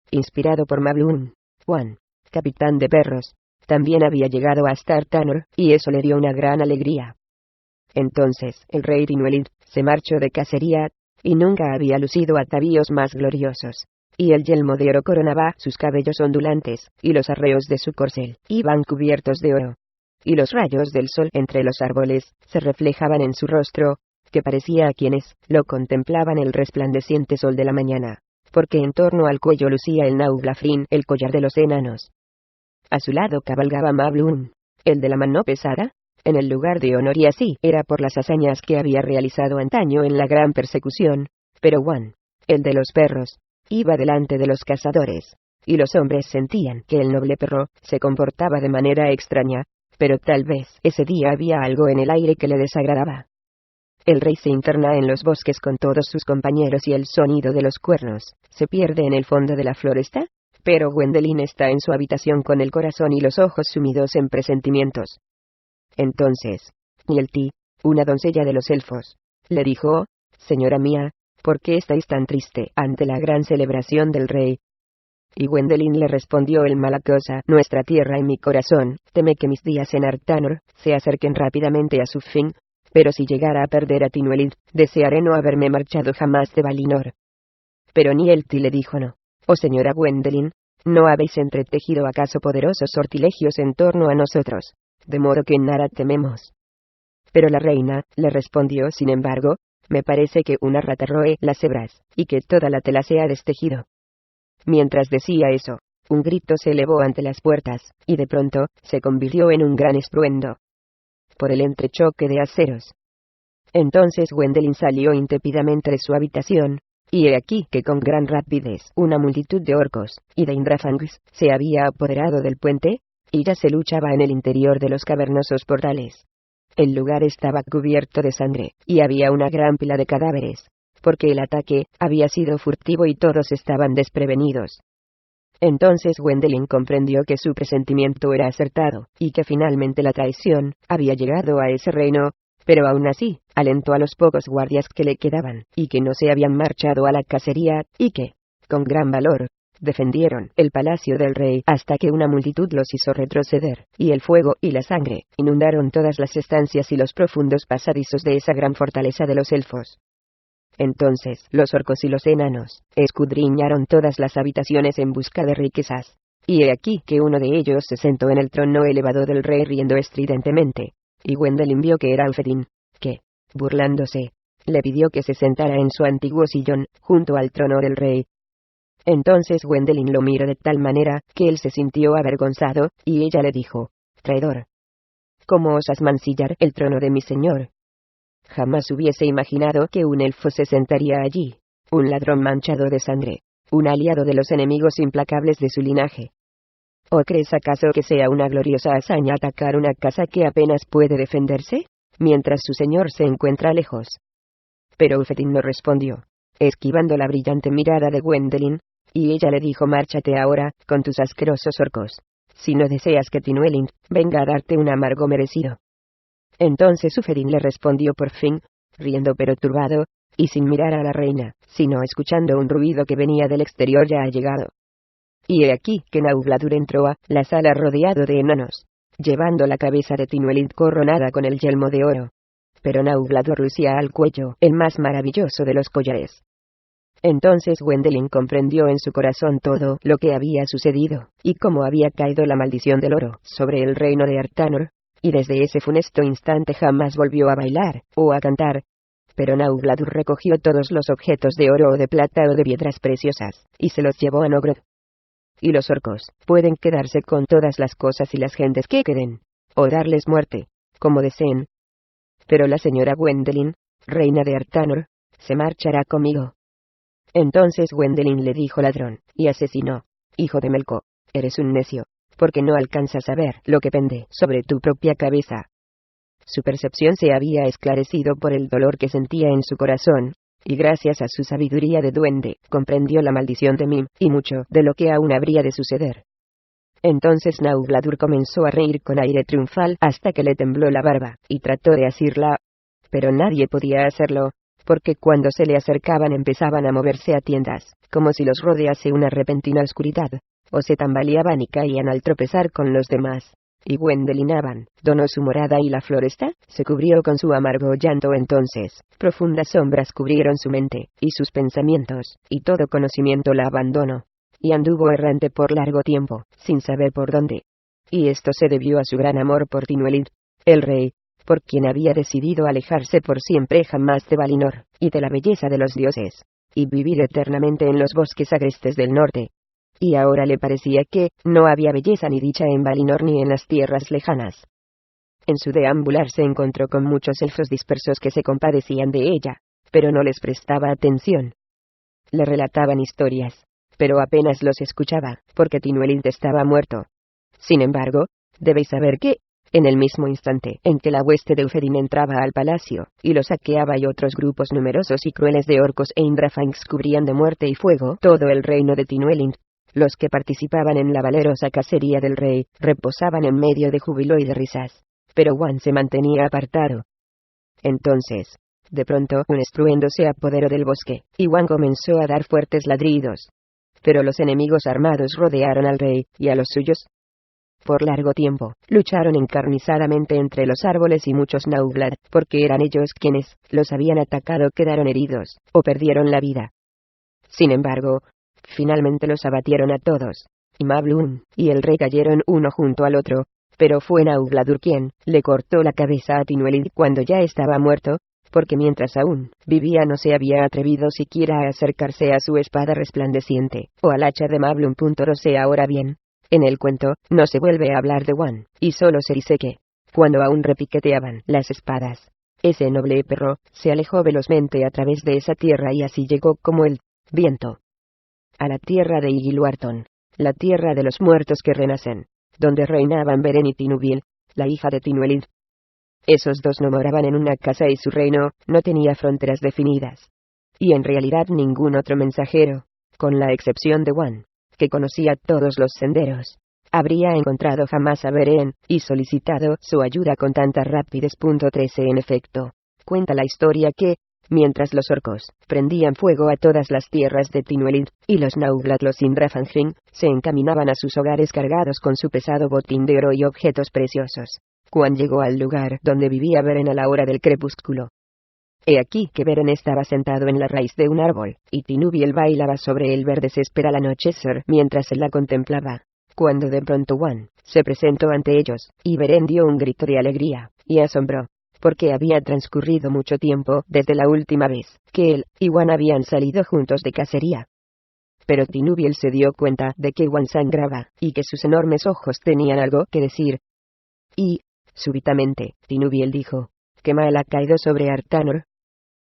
Inspirado por Mablun, Juan, capitán de perros, también había llegado hasta Artanor, y eso le dio una gran alegría. Entonces el rey Tinuelid se marchó de cacería, y nunca había lucido atavíos más gloriosos. Y el yelmo de oro coronaba sus cabellos ondulantes, y los arreos de su corcel iban cubiertos de oro. Y los rayos del sol entre los árboles se reflejaban en su rostro, que parecía a quienes lo contemplaban el resplandeciente sol de la mañana, porque en torno al cuello lucía el Nauglafrin, el collar de los enanos. A su lado cabalgaba Mablun, el de la mano pesada, en el lugar de honor, y así era por las hazañas que había realizado antaño en la gran persecución. Pero Juan, el de los perros, iba delante de los cazadores, y los hombres sentían que el noble perro se comportaba de manera extraña, pero tal vez ese día había algo en el aire que le desagradaba. El rey se interna en los bosques con todos sus compañeros y el sonido de los cuernos se pierde en el fondo de la floresta, pero Gwendolen está en su habitación con el corazón y los ojos sumidos en presentimientos. Entonces, Nielti, una doncella de los elfos, le dijo: señora mía, ¿por qué estáis tan triste ante la gran celebración del rey? Y Gwendolen le respondió: el Malacosa, nuestra tierra y mi corazón, teme que mis días en Artanor se acerquen rápidamente a su fin, pero si llegara a perder a Tinuelid, desearé no haberme marchado jamás de Valinor. Pero Nielti le dijo: no, oh señora Gwendolen, ¿no habéis entretejido acaso poderosos sortilegios en torno a nosotros, de modo que nada tememos? Pero la reina le respondió: sin embargo, me parece que una rata roe las hebras, y que toda la tela se ha destejido. Mientras decía eso, un grito se elevó ante las puertas, y de pronto se convirtió en un gran estruendo, por el entrechoque de aceros. Entonces Gwendolen salió intempidamente de su habitación, y he aquí que con gran rapidez una multitud de orcos y de indrafangs se había apoderado del puente, y ya se luchaba en el interior de los cavernosos portales. El lugar estaba cubierto de sangre, y había una gran pila de cadáveres, porque el ataque había sido furtivo y todos estaban desprevenidos. Entonces Gwendolen comprendió que su presentimiento era acertado, y que finalmente la traición había llegado a ese reino, pero aún así, alentó a los pocos guardias que le quedaban, y que no se habían marchado a la cacería, y que, con gran valor, defendieron el palacio del rey hasta que una multitud los hizo retroceder, y el fuego y la sangre inundaron todas las estancias y los profundos pasadizos de esa gran fortaleza de los elfos. Entonces los orcos y los enanos escudriñaron todas las habitaciones en busca de riquezas, y he aquí que uno de ellos se sentó en el trono elevado del rey riendo estridentemente, y Gwendolen vio que era Ufedin, que, burlándose, le pidió que se sentara en su antiguo sillón, junto al trono del rey. Entonces Gwendolen lo miró de tal manera que él se sintió avergonzado, y ella le dijo: traidor, ¿cómo osas mancillar el trono de mi señor? Jamás hubiese imaginado que un elfo se sentaría allí, un ladrón manchado de sangre, un aliado de los enemigos implacables de su linaje. ¿O crees acaso que sea una gloriosa hazaña atacar una casa que apenas puede defenderse, mientras su señor se encuentra lejos? Pero Ufedin no respondió, esquivando la brillante mirada de Gwendolen, y ella le dijo: márchate ahora, con tus asquerosos orcos, si no deseas que Tinuelin venga a darte un amargo merecido. Entonces Ufedin le respondió por fin, riendo pero turbado, y sin mirar a la reina, sino escuchando un ruido que venía del exterior: ya ha llegado. Y he aquí que Naugladur entró a la sala rodeado de enanos, llevando la cabeza de Tinuelin coronada con el yelmo de oro. Pero Naugladur lucía al cuello el más maravilloso de los collares. Entonces Gwendolen comprendió en su corazón todo lo que había sucedido, y cómo había caído la maldición del oro sobre el reino de Artanor, y desde ese funesto instante jamás volvió a bailar o a cantar. Pero Naugladur recogió todos los objetos de oro o de plata o de piedras preciosas, y se los llevó a Nogrod. Y los orcos pueden quedarse con todas las cosas y las gentes que queden, o darles muerte, como deseen. Pero la señora Gwendolen, reina de Artanor, se marchará conmigo. Entonces Gwendolen le dijo ladrón, y asesino, hijo de Melko, eres un necio, porque no alcanzas a ver lo que pende sobre tu propia cabeza. Su percepción se había esclarecido por el dolor que sentía en su corazón, y gracias a su sabiduría de duende, comprendió la maldición de Mim, y mucho de lo que aún habría de suceder. Entonces Naugladur comenzó a reír con aire triunfal hasta que le tembló la barba, y trató de asirla, pero nadie podía hacerlo, porque cuando se le acercaban empezaban a moverse a tiendas, como si los rodease una repentina oscuridad, o se tambaleaban y caían al tropezar con los demás. Y Gwendolen abandonó su morada y la floresta se cubrió con su amargo llanto. Entonces, profundas sombras cubrieron su mente, y sus pensamientos, y todo conocimiento la abandonó. Y anduvo errante por largo tiempo, sin saber por dónde. Y esto se debió a su gran amor por Tinuelid, el rey, por quien había decidido alejarse por siempre jamás de Valinor, y de la belleza de los dioses, y vivir eternamente en los bosques agrestes del norte. Y ahora le parecía que no había belleza ni dicha en Valinor ni en las tierras lejanas. En su deambular se encontró con muchos elfos dispersos que se compadecían de ella, pero no les prestaba atención. Le relataban historias, pero apenas los escuchaba, porque Tinuelid estaba muerto. Sin embargo, debéis saber que, en el mismo instante en que la hueste de Uferin entraba al palacio, y lo saqueaba y otros grupos numerosos y crueles de orcos e indrafangs cubrían de muerte y fuego todo el reino de Tinuelid, los que participaban en la valerosa cacería del rey, reposaban en medio de júbilo y de risas, pero Wan se mantenía apartado. Entonces, de pronto un estruendo se apoderó del bosque, y Wan comenzó a dar fuertes ladridos. Pero los enemigos armados rodearon al rey, y a los suyos. Por largo tiempo, lucharon encarnizadamente entre los árboles y muchos Nauglad, porque eran ellos quienes los habían atacado, quedaron heridos, o perdieron la vida. Sin embargo, finalmente los abatieron a todos, y Mablun y el rey cayeron uno junto al otro, pero fue Naugladur quien le cortó la cabeza a Tinuelid cuando ya estaba muerto, porque mientras aún vivía no se había atrevido siquiera a acercarse a su espada resplandeciente, o al hacha de Mablun. Lo sé ahora bien. En el cuento, no se vuelve a hablar de Wan, y solo se dice que, cuando aún repiqueteaban las espadas, ese noble perro se alejó velozmente a través de esa tierra y así llegó como el viento a la tierra de Igiluarton, la tierra de los muertos que renacen, donde reinaban Beren y Tinuviel, la hija de Tinuelid. Esos dos no moraban en una casa y su reino no tenía fronteras definidas. Y en realidad ningún otro mensajero, con la excepción de Wan, que conocía todos los senderos, habría encontrado jamás a Beren, y solicitado su ayuda con tanta rapidez. 13 En efecto, cuenta la historia que, mientras los orcos prendían fuego a todas las tierras de Tinuelid, y los Nauglat los Indrafangrin se encaminaban a sus hogares cargados con su pesado botín de oro y objetos preciosos, Wan llegó al lugar donde vivía Beren a la hora del crepúsculo. He aquí que Beren estaba sentado en la raíz de un árbol, y Tinuviel bailaba sobre el verde césped al anochecer mientras él la contemplaba, cuando de pronto Wan se presentó ante ellos, y Beren dio un grito de alegría y asombro, porque había transcurrido mucho tiempo desde la última vez que él y Wan habían salido juntos de cacería. Pero Tinuviel se dio cuenta de que Wan sangraba, y que sus enormes ojos tenían algo que decir. Y, súbitamente, Tinuviel dijo: ¿Qué mal ha caído sobre Artanor?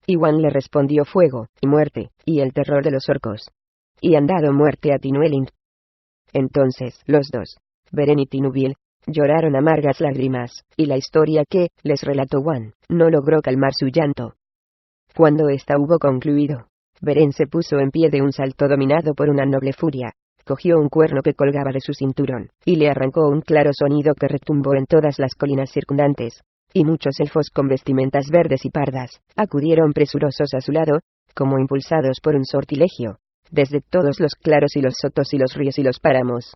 Y Wan le respondió: fuego, y muerte, y el terror de los orcos. Y han dado muerte a Tinuelin. Entonces, los dos, Beren y Tinuviel, lloraron amargas lágrimas, y la historia que les relató Wan no logró calmar su llanto. Cuando ésta hubo concluido, Beren se puso en pie de un salto dominado por una noble furia, cogió un cuerno que colgaba de su cinturón, y le arrancó un claro sonido que retumbó en todas las colinas circundantes, y muchos elfos con vestimentas verdes y pardas acudieron presurosos a su lado, como impulsados por un sortilegio, desde todos los claros y los sotos y los ríos y los páramos.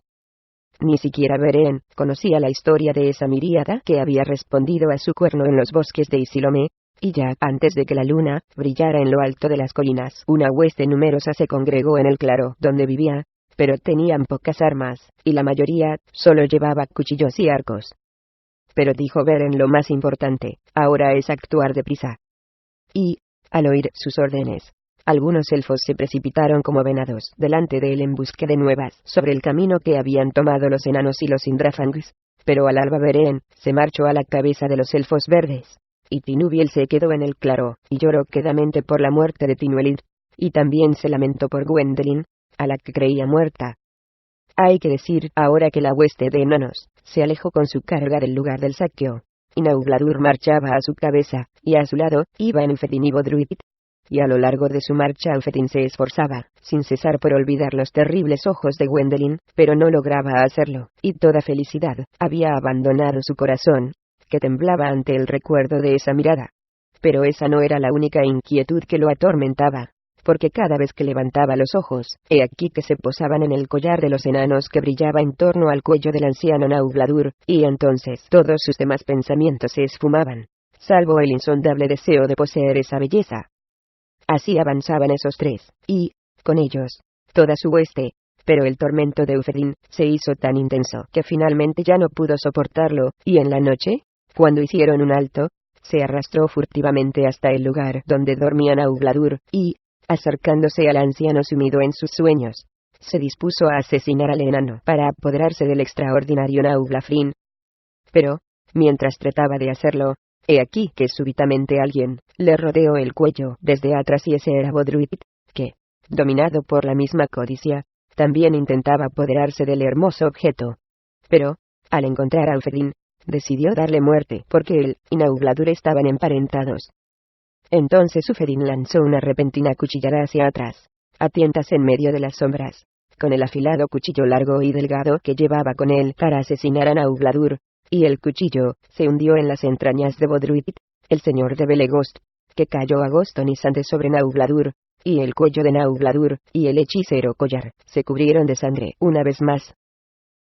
Ni siquiera Beren conocía la historia de esa miríada que había respondido a su cuerno en los bosques de Isilome, y ya antes de que la luna brillara en lo alto de las colinas, una hueste numerosa se congregó en el claro donde vivía, pero tenían pocas armas, y la mayoría solo llevaba cuchillos y arcos. Pero dijo Beren lo más importante: ahora es actuar deprisa. Y, al oír sus órdenes, algunos elfos se precipitaron como venados delante de él en busca de nuevas sobre el camino que habían tomado los enanos y los Indrafangs, pero al alba Beren se marchó a la cabeza de los elfos verdes, y Tinuviel se quedó en el claro, y lloró quedamente por la muerte de Tinuelid, y también se lamentó por Gwendolen, a la que creía muerta. Hay que decir ahora que la hueste de enanos se alejó con su carga del lugar del saqueo, y Naugladur marchaba a su cabeza, y a su lado iban Ufedin y Bodruit. Y a lo largo de su marcha Ufedin se esforzaba, sin cesar por olvidar los terribles ojos de Gwendolen, pero no lograba hacerlo, y toda felicidad había abandonado su corazón, que temblaba ante el recuerdo de esa mirada. Pero esa no era la única inquietud que lo atormentaba, porque cada vez que levantaba los ojos, he aquí que se posaban en el collar de los enanos que brillaba en torno al cuello del anciano Naugladur, y entonces todos sus demás pensamientos se esfumaban, salvo el insondable deseo de poseer esa belleza. Así avanzaban esos tres, y, con ellos, toda su hueste, pero el tormento de Ufedin se hizo tan intenso que finalmente ya no pudo soportarlo, y en la noche, cuando hicieron un alto, se arrastró furtivamente hasta el lugar donde dormía Naugladur, y, acercándose al anciano sumido en sus sueños, se dispuso a asesinar al enano para apoderarse del extraordinario Nauglafrin. Pero, mientras trataba de hacerlo, he aquí que súbitamente alguien le rodeó el cuello desde atrás y ese era Bodruit, que, dominado por la misma codicia, también intentaba apoderarse del hermoso objeto. Pero, al encontrar a Ufedin, decidió darle muerte porque él y Naugladur estaban emparentados. Entonces Ufedin lanzó una repentina cuchillada hacia atrás, a tientas en medio de las sombras, con el afilado cuchillo largo y delgado que llevaba con él para asesinar a Naugladur, y el cuchillo se hundió en las entrañas de Bodruit, el señor de Belegost, que cayó agonizante sobre Naugladur, y el cuello de Naugladur y el hechicero collar se cubrieron de sangre una vez más.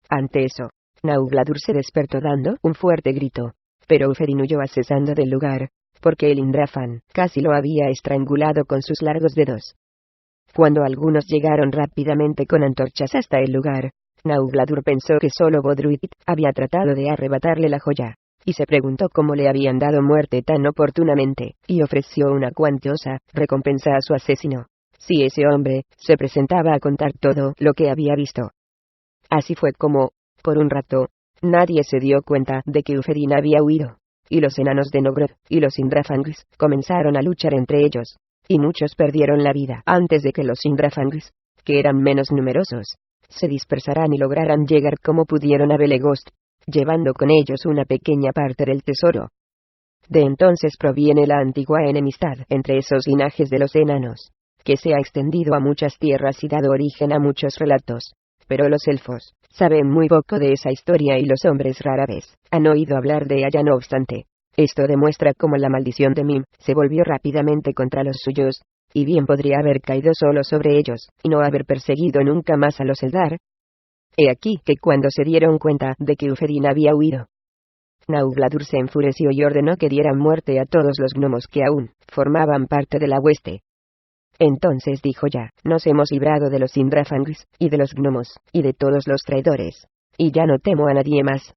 Ante eso, Naugladur se despertó dando un fuerte grito, pero Ufedin huyó accesando del lugar, porque el Indrafan casi lo había estrangulado con sus largos dedos. Cuando algunos llegaron rápidamente con antorchas hasta el lugar, Naugladur pensó que solo Bodruit había tratado de arrebatarle la joya, y se preguntó cómo le habían dado muerte tan oportunamente, y ofreció una cuantiosa recompensa a su asesino, si ese hombre se presentaba a contar todo lo que había visto. Así fue como, por un rato, nadie se dio cuenta de que Ufedin había huido, y los enanos de Nogrod y los Indrafangis comenzaron a luchar entre ellos, y muchos perdieron la vida antes de que los Indrafangis, que eran menos numerosos, se dispersaran y lograran llegar como pudieron a Belegost, llevando con ellos una pequeña parte del tesoro. De entonces proviene la antigua enemistad entre esos linajes de los enanos, que se ha extendido a muchas tierras y dado origen a muchos relatos. Pero los elfos saben muy poco de esa historia y los hombres rara vez han oído hablar de ella. No obstante, esto demuestra cómo la maldición de Mim se volvió rápidamente contra los suyos, y bien podría haber caído solo sobre ellos, y no haber perseguido nunca más a los Eldar. He aquí que cuando se dieron cuenta de que Ufedin había huido, Naugladur se enfureció y ordenó que dieran muerte a todos los gnomos que aún formaban parte de la hueste. Entonces dijo: ya, nos hemos librado de los Indrafangis, y de los gnomos, y de todos los traidores, y ya no temo a nadie más.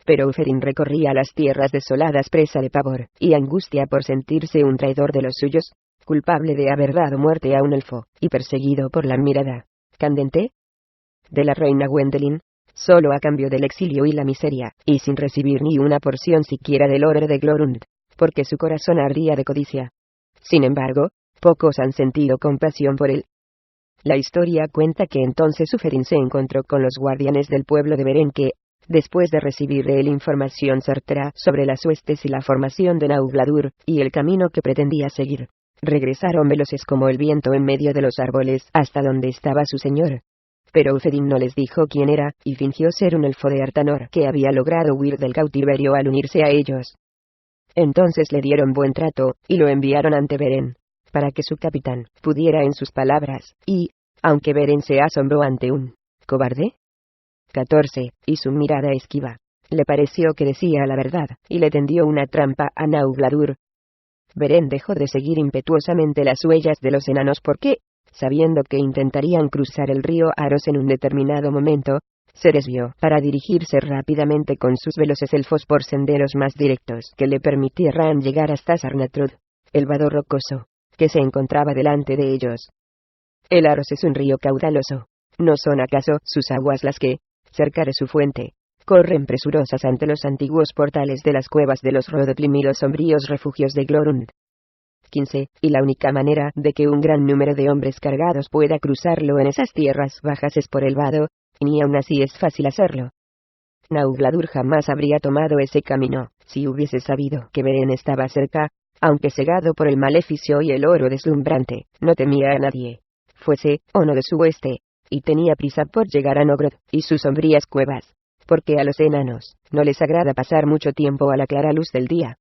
Pero Ufedin recorría las tierras desoladas presa de pavor y angustia por sentirse un traidor de los suyos, culpable de haber dado muerte a un elfo, y perseguido por la mirada candente de la reina Gwendolen, solo a cambio del exilio y la miseria, y sin recibir ni una porción siquiera del oro de Glorund, porque su corazón ardía de codicia. Sin embargo, pocos han sentido compasión por él. La historia cuenta que entonces Ufedin se encontró con los guardianes del pueblo de Beren que, después de recibir de él información certera sobre las huestes y la formación de Naugladur, y el camino que pretendía seguir, regresaron veloces como el viento en medio de los árboles hasta donde estaba su señor. Pero Ufedin no les dijo quién era, y fingió ser un elfo de Artanor que había logrado huir del cautiverio al unirse a ellos. Entonces le dieron buen trato, y lo enviaron ante Beren, para que su capitán pudiera en sus palabras, y, aunque Beren se asombró ante un cobarde 14, y su mirada esquiva, le pareció que decía la verdad, y le tendió una trampa a Naugladur. Beren dejó de seguir impetuosamente las huellas de los enanos porque, sabiendo que intentarían cruzar el río Aros en un determinado momento, se desvió para dirigirse rápidamente con sus veloces elfos por senderos más directos que le permitieran llegar hasta Sarnatrud, el vado rocoso, que se encontraba delante de ellos. El Aros es un río caudaloso. ¿No son acaso sus aguas las que, cerca de su fuente, corren presurosas ante los antiguos portales de las cuevas de los Rodotlim y los sombríos refugios de Glorund? 15. Y la única manera de que un gran número de hombres cargados pueda cruzarlo en esas tierras bajas es por el vado, y ni aun así es fácil hacerlo. Naugladur jamás habría tomado ese camino, si hubiese sabido que Beren estaba cerca, aunque cegado por el maleficio y el oro deslumbrante, no temía a nadie, fuese o no de su hueste, y tenía prisa por llegar a Nogrod y sus sombrías cuevas, porque a los enanos no les agrada pasar mucho tiempo a la clara luz del día.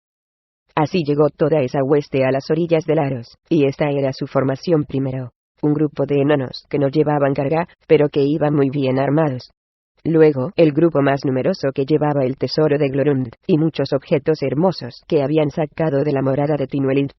Así llegó toda esa hueste a las orillas del Aros, y esta era su formación primero, un grupo de enanos que no llevaban carga, pero que iban muy bien armados. Luego, el grupo más numeroso que llevaba el tesoro de Glorund, y muchos objetos hermosos que habían sacado de la morada de Tinuelint.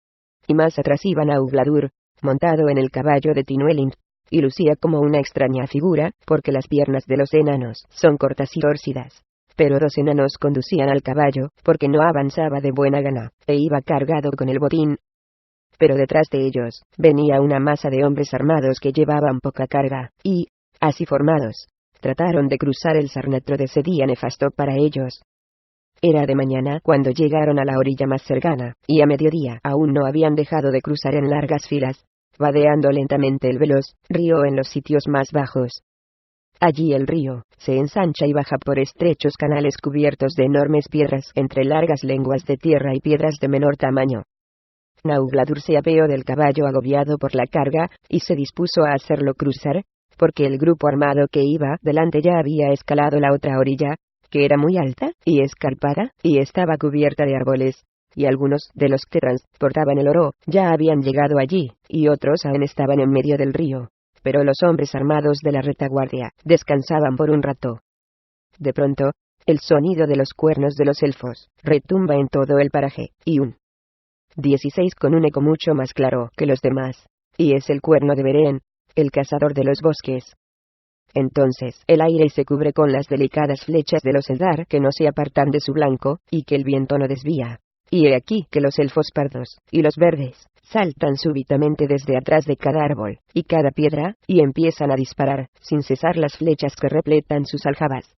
Y más atrás iba Naugladur, montado en el caballo de Tinuelint, y lucía como una extraña figura, porque las piernas de los enanos son cortas y tórcidas. Pero 2 enanos conducían al caballo, porque no avanzaba de buena gana, e iba cargado con el botín. Pero detrás de ellos, venía una masa de hombres armados que llevaban poca carga, y, así formados, trataron de cruzar el Sarnetro de ese día nefasto para ellos. Era de mañana cuando llegaron a la orilla más cercana, y a mediodía aún no habían dejado de cruzar en largas filas, vadeando lentamente el veloz río en los sitios más bajos. Allí el río se ensancha y baja por estrechos canales cubiertos de enormes piedras entre largas lenguas de tierra y piedras de menor tamaño. Naugladur se apeó del caballo agobiado por la carga, y se dispuso a hacerlo cruzar, porque el grupo armado que iba delante ya había escalado la otra orilla, que era muy alta y escarpada, y estaba cubierta de árboles, y algunos de los que transportaban el oro ya habían llegado allí, y otros aún estaban en medio del río, pero los hombres armados de la retaguardia descansaban por un rato. De pronto, el sonido de los cuernos de los elfos retumba en todo el paraje, y un 16 con un eco mucho más claro que los demás, y es el cuerno de Beren, el cazador de los bosques. Entonces el aire se cubre con las delicadas flechas de los Eldar que no se apartan de su blanco, y que el viento no desvía. Y he aquí que los elfos pardos y los verdes saltan súbitamente desde atrás de cada árbol y cada piedra, y empiezan a disparar sin cesar las flechas que repletan sus aljabas.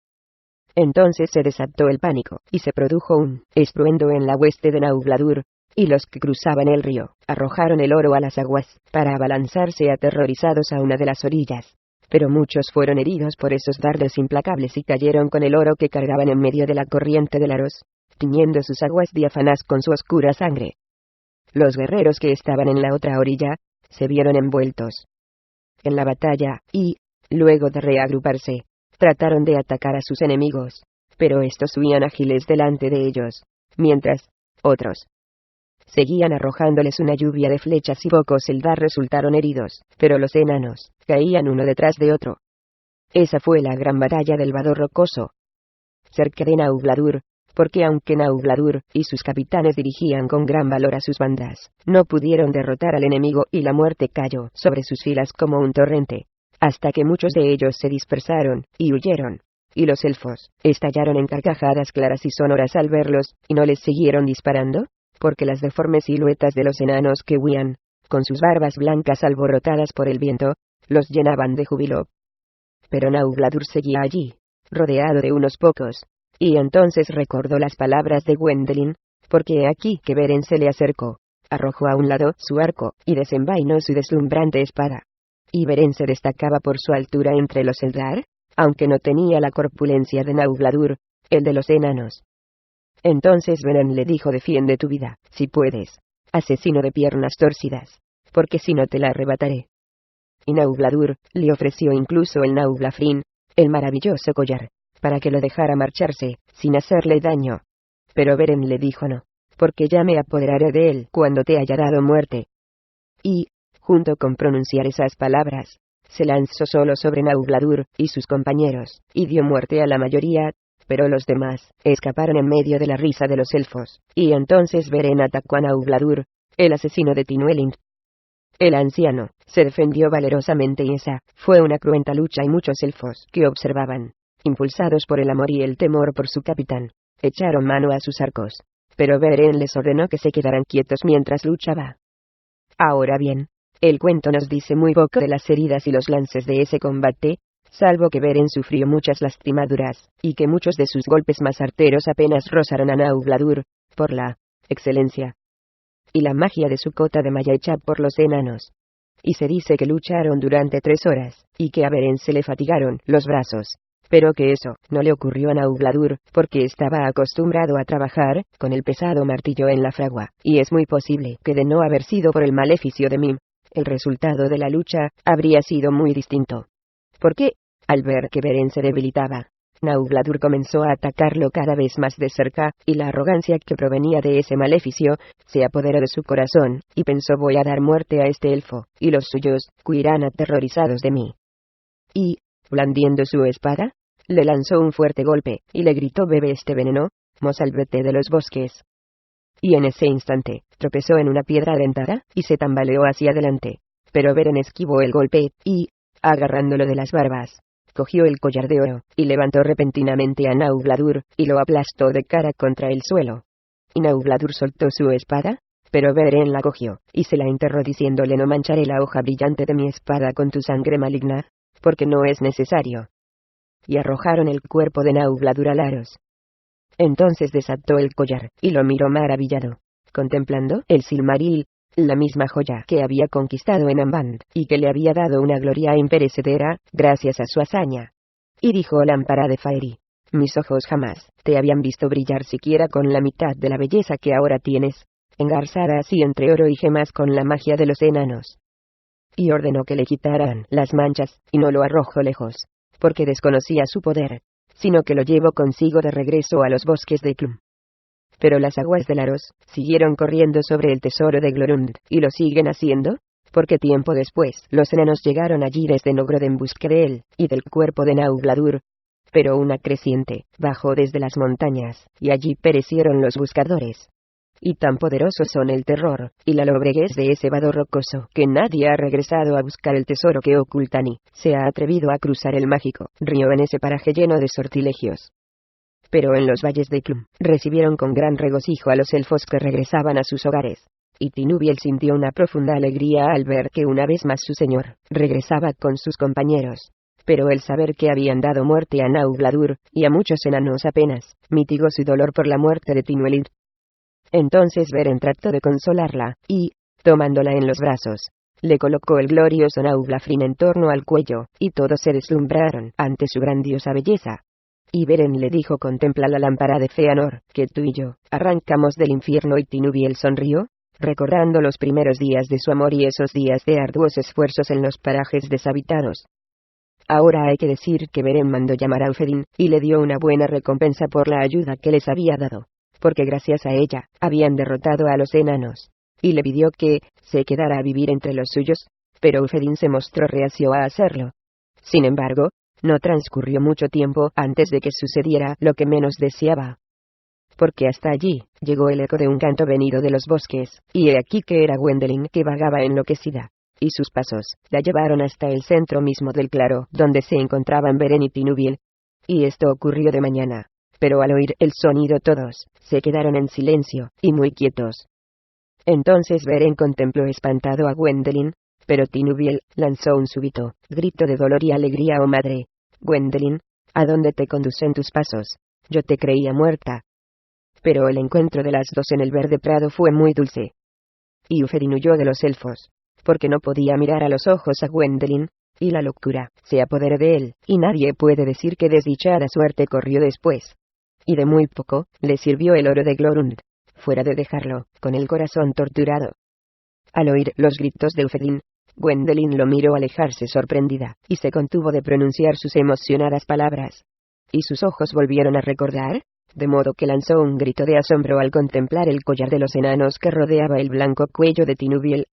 Entonces se desató el pánico, y se produjo un estruendo en la hueste de Naugladur, y los que cruzaban el río arrojaron el oro a las aguas, para abalanzarse aterrorizados a una de las orillas. Pero muchos fueron heridos por esos dardos implacables y cayeron con el oro que cargaban en medio de la corriente del Aros, tiñendo sus aguas diáfanas con su oscura sangre. Los guerreros que estaban en la otra orilla se vieron envueltos en la batalla, y, luego de reagruparse, trataron de atacar a sus enemigos, pero estos huían ágiles delante de ellos, mientras otros seguían arrojándoles una lluvia de flechas, y pocos Eldar resultaron heridos, pero los enanos caían uno detrás de otro. Esa fue la gran batalla del Vado Rocoso, cerca de Naugladur, porque aunque Naugladur y sus capitanes dirigían con gran valor a sus bandas, no pudieron derrotar al enemigo, y la muerte cayó sobre sus filas como un torrente, hasta que muchos de ellos se dispersaron y huyeron, y los elfos estallaron en carcajadas claras y sonoras al verlos, y no les siguieron disparando, porque las deformes siluetas de los enanos que huían, con sus barbas blancas alborotadas por el viento, los llenaban de júbilo. Pero Naugladur seguía allí, rodeado de unos pocos, y entonces recordó las palabras de Gwendelin, porque aquí que Beren se le acercó, arrojó a un lado su arco, y desenvainó su deslumbrante espada. Y Beren se destacaba por su altura entre los Eldar, aunque no tenía la corpulencia de Naugladur, el de los enanos. Entonces Beren le dijo: defiende tu vida, si puedes, asesino de piernas torcidas, porque si no te la arrebataré. Y Naugladur le ofreció incluso el Nauglafrin, el maravilloso collar, para que lo dejara marcharse, sin hacerle daño. Pero Beren le dijo: no, porque ya me apoderaré de él cuando te haya dado muerte. Y, junto con pronunciar esas palabras, se lanzó solo sobre Naugladur y sus compañeros, y dio muerte a la mayoría, pero los demás escaparon en medio de la risa de los elfos, y entonces Beren atacó a Naugladur, el asesino de Tinuelint. El anciano se defendió valerosamente, y esa fue una cruenta lucha, y muchos elfos que observaban, impulsados por el amor y el temor por su capitán, echaron mano a sus arcos, pero Beren les ordenó que se quedaran quietos mientras luchaba. Ahora bien, el cuento nos dice muy poco de las heridas y los lances de ese combate, salvo que Beren sufrió muchas lastimaduras, y que muchos de sus golpes más arteros apenas rozaron a Naugladur, por la excelencia y la magia de su cota de malla hecha por los enanos. y se dice que lucharon durante 3 horas, y que a Beren se le fatigaron los brazos. Pero que eso no le ocurrió a Naugladur, porque estaba acostumbrado a trabajar con el pesado martillo en la fragua, y es muy posible que de no haber sido por el maleficio de Mim, el resultado de la lucha habría sido muy distinto. Porque, al ver que Beren se debilitaba, Naugladur comenzó a atacarlo cada vez más de cerca, y la arrogancia que provenía de ese maleficio se apoderó de su corazón, y pensó: voy a dar muerte a este elfo, y los suyos huirán aterrorizados de mí. Y, blandiendo su espada, le lanzó un fuerte golpe, y le gritó: bebe este veneno, mozalbete de los bosques. Y en ese instante, tropezó en una piedra dentada, y se tambaleó hacia adelante. Pero Beren esquivó el golpe, y, agarrándolo de las barbas, cogió el collar de oro, y levantó repentinamente a Naugladur, y lo aplastó de cara contra el suelo. Y Naugladur soltó su espada, pero Beren la cogió, y se la enterró diciéndole: no mancharé la hoja brillante de mi espada con tu sangre maligna, porque no es necesario. Y arrojaron el cuerpo de Naugladur al Aros. Entonces desató el collar, y lo miró maravillado, contemplando el Silmaril, la misma joya que había conquistado en Amband, y que le había dado una gloria imperecedera, gracias a su hazaña. Y dijo Lámpara de Faeri: mis ojos jamás te habían visto brillar siquiera con la mitad de la belleza que ahora tienes, engarzada así entre oro y gemas con la magia de los enanos. Y ordenó que le quitaran las manchas, y no lo arrojó lejos, porque desconocía su poder, sino que lo llevó consigo de regreso a los bosques de Clum. Pero las aguas del Aros siguieron corriendo sobre el tesoro de Glorund, y lo siguen haciendo, porque tiempo después los enanos llegaron allí desde Nogrod en busca de él, y del cuerpo de Naugladur. Pero una creciente bajó desde las montañas, y allí perecieron los buscadores. Y tan poderosos son el terror y la lobreguez de ese vado rocoso, que nadie ha regresado a buscar el tesoro que oculta ni se ha atrevido a cruzar el mágico río en ese paraje lleno de sortilegios. Pero en los valles de Clum recibieron con gran regocijo a los elfos que regresaban a sus hogares, y Tinubiel sintió una profunda alegría al ver que una vez más su señor regresaba con sus compañeros. Pero el saber que habían dado muerte a Naugladur, y a muchos enanos apenas, mitigó su dolor por la muerte de Tinuelid. Entonces Beren trató de consolarla, y, tomándola en los brazos, le colocó el glorioso Nauglafrin en torno al cuello, y todos se deslumbraron ante su grandiosa belleza. Y Beren le dijo: contempla la lámpara de Feanor, que tú y yo arrancamos del infierno. Y Tinubiel sonrió, recordando los primeros días de su amor y esos días de arduos esfuerzos en los parajes deshabitados. Ahora hay que decir que Beren mandó llamar a Ufedin, y le dio una buena recompensa por la ayuda que les había dado, porque gracias a ella habían derrotado a los enanos, y le pidió que se quedara a vivir entre los suyos, pero Ufedin se mostró reacio a hacerlo. Sin embargo, no transcurrió mucho tiempo antes de que sucediera lo que menos deseaba. Porque hasta allí llegó el eco de un canto venido de los bosques, y he aquí que era Gwendelin que vagaba enloquecida, y sus pasos la llevaron hasta el centro mismo del claro, donde se encontraban Beren y Tinubiel. Y esto ocurrió de mañana, pero al oír el sonido todos se quedaron en silencio, y muy quietos. Entonces Beren contempló espantado a Gwendelin, pero Tinubiel lanzó un súbito grito de dolor y alegría. Oh madre, Gwendelin, ¿a dónde te conducen tus pasos? Yo te creía muerta. Pero el encuentro de las dos en el verde prado fue muy dulce. Y Ufedin huyó de los elfos, porque no podía mirar a los ojos a Gwendelin, y la locura se apoderó de él, y nadie puede decir qué desdichada suerte corrió después. Y de muy poco le sirvió el oro de Glorund, fuera de dejarlo con el corazón torturado. Al oír los gritos de Ufedin, Gwendelin lo miró alejarse sorprendida, y se contuvo de pronunciar sus emocionadas palabras. Y sus ojos volvieron a recordar, de modo que lanzó un grito de asombro al contemplar el collar de los enanos que rodeaba el blanco cuello de Tinubiel.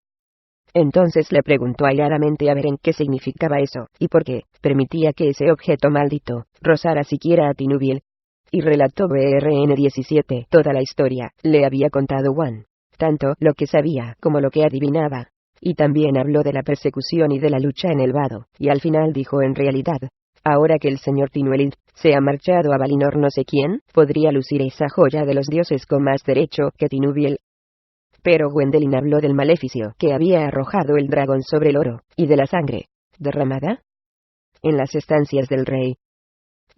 Entonces le preguntó airadamente a Beren qué significaba eso, y por qué permitía que ese objeto maldito rozara siquiera a Tinubiel. Y relató BRN 17 toda la historia. Le había contado Wan, tanto lo que sabía como lo que adivinaba. Y también habló de la persecución y de la lucha en el vado, y al final dijo: en realidad, ahora que el señor Tinuelid se ha marchado a Valinor, no sé quién podría lucir esa joya de los dioses con más derecho que Tinubiel. Pero Gwendelin habló del maleficio que había arrojado el dragón sobre el oro, y de la sangre derramada en las estancias del rey.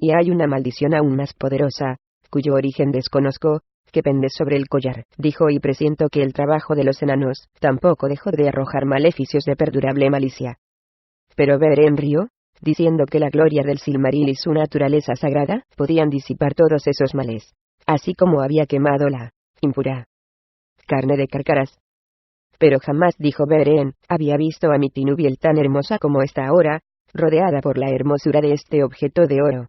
Y hay una maldición aún más poderosa, cuyo origen desconozco, que pende sobre el collar, dijo, y presiento que el trabajo de los enanos tampoco dejó de arrojar maleficios de perdurable malicia. Pero Beren rió, diciendo que la gloria del Silmaril y su naturaleza sagrada podían disipar todos esos males, así como había quemado la impura carne de Carcarás. Pero jamás, dijo Beren, había visto a mi Tinuviel tan hermosa como está ahora, rodeada por la hermosura de este objeto de oro.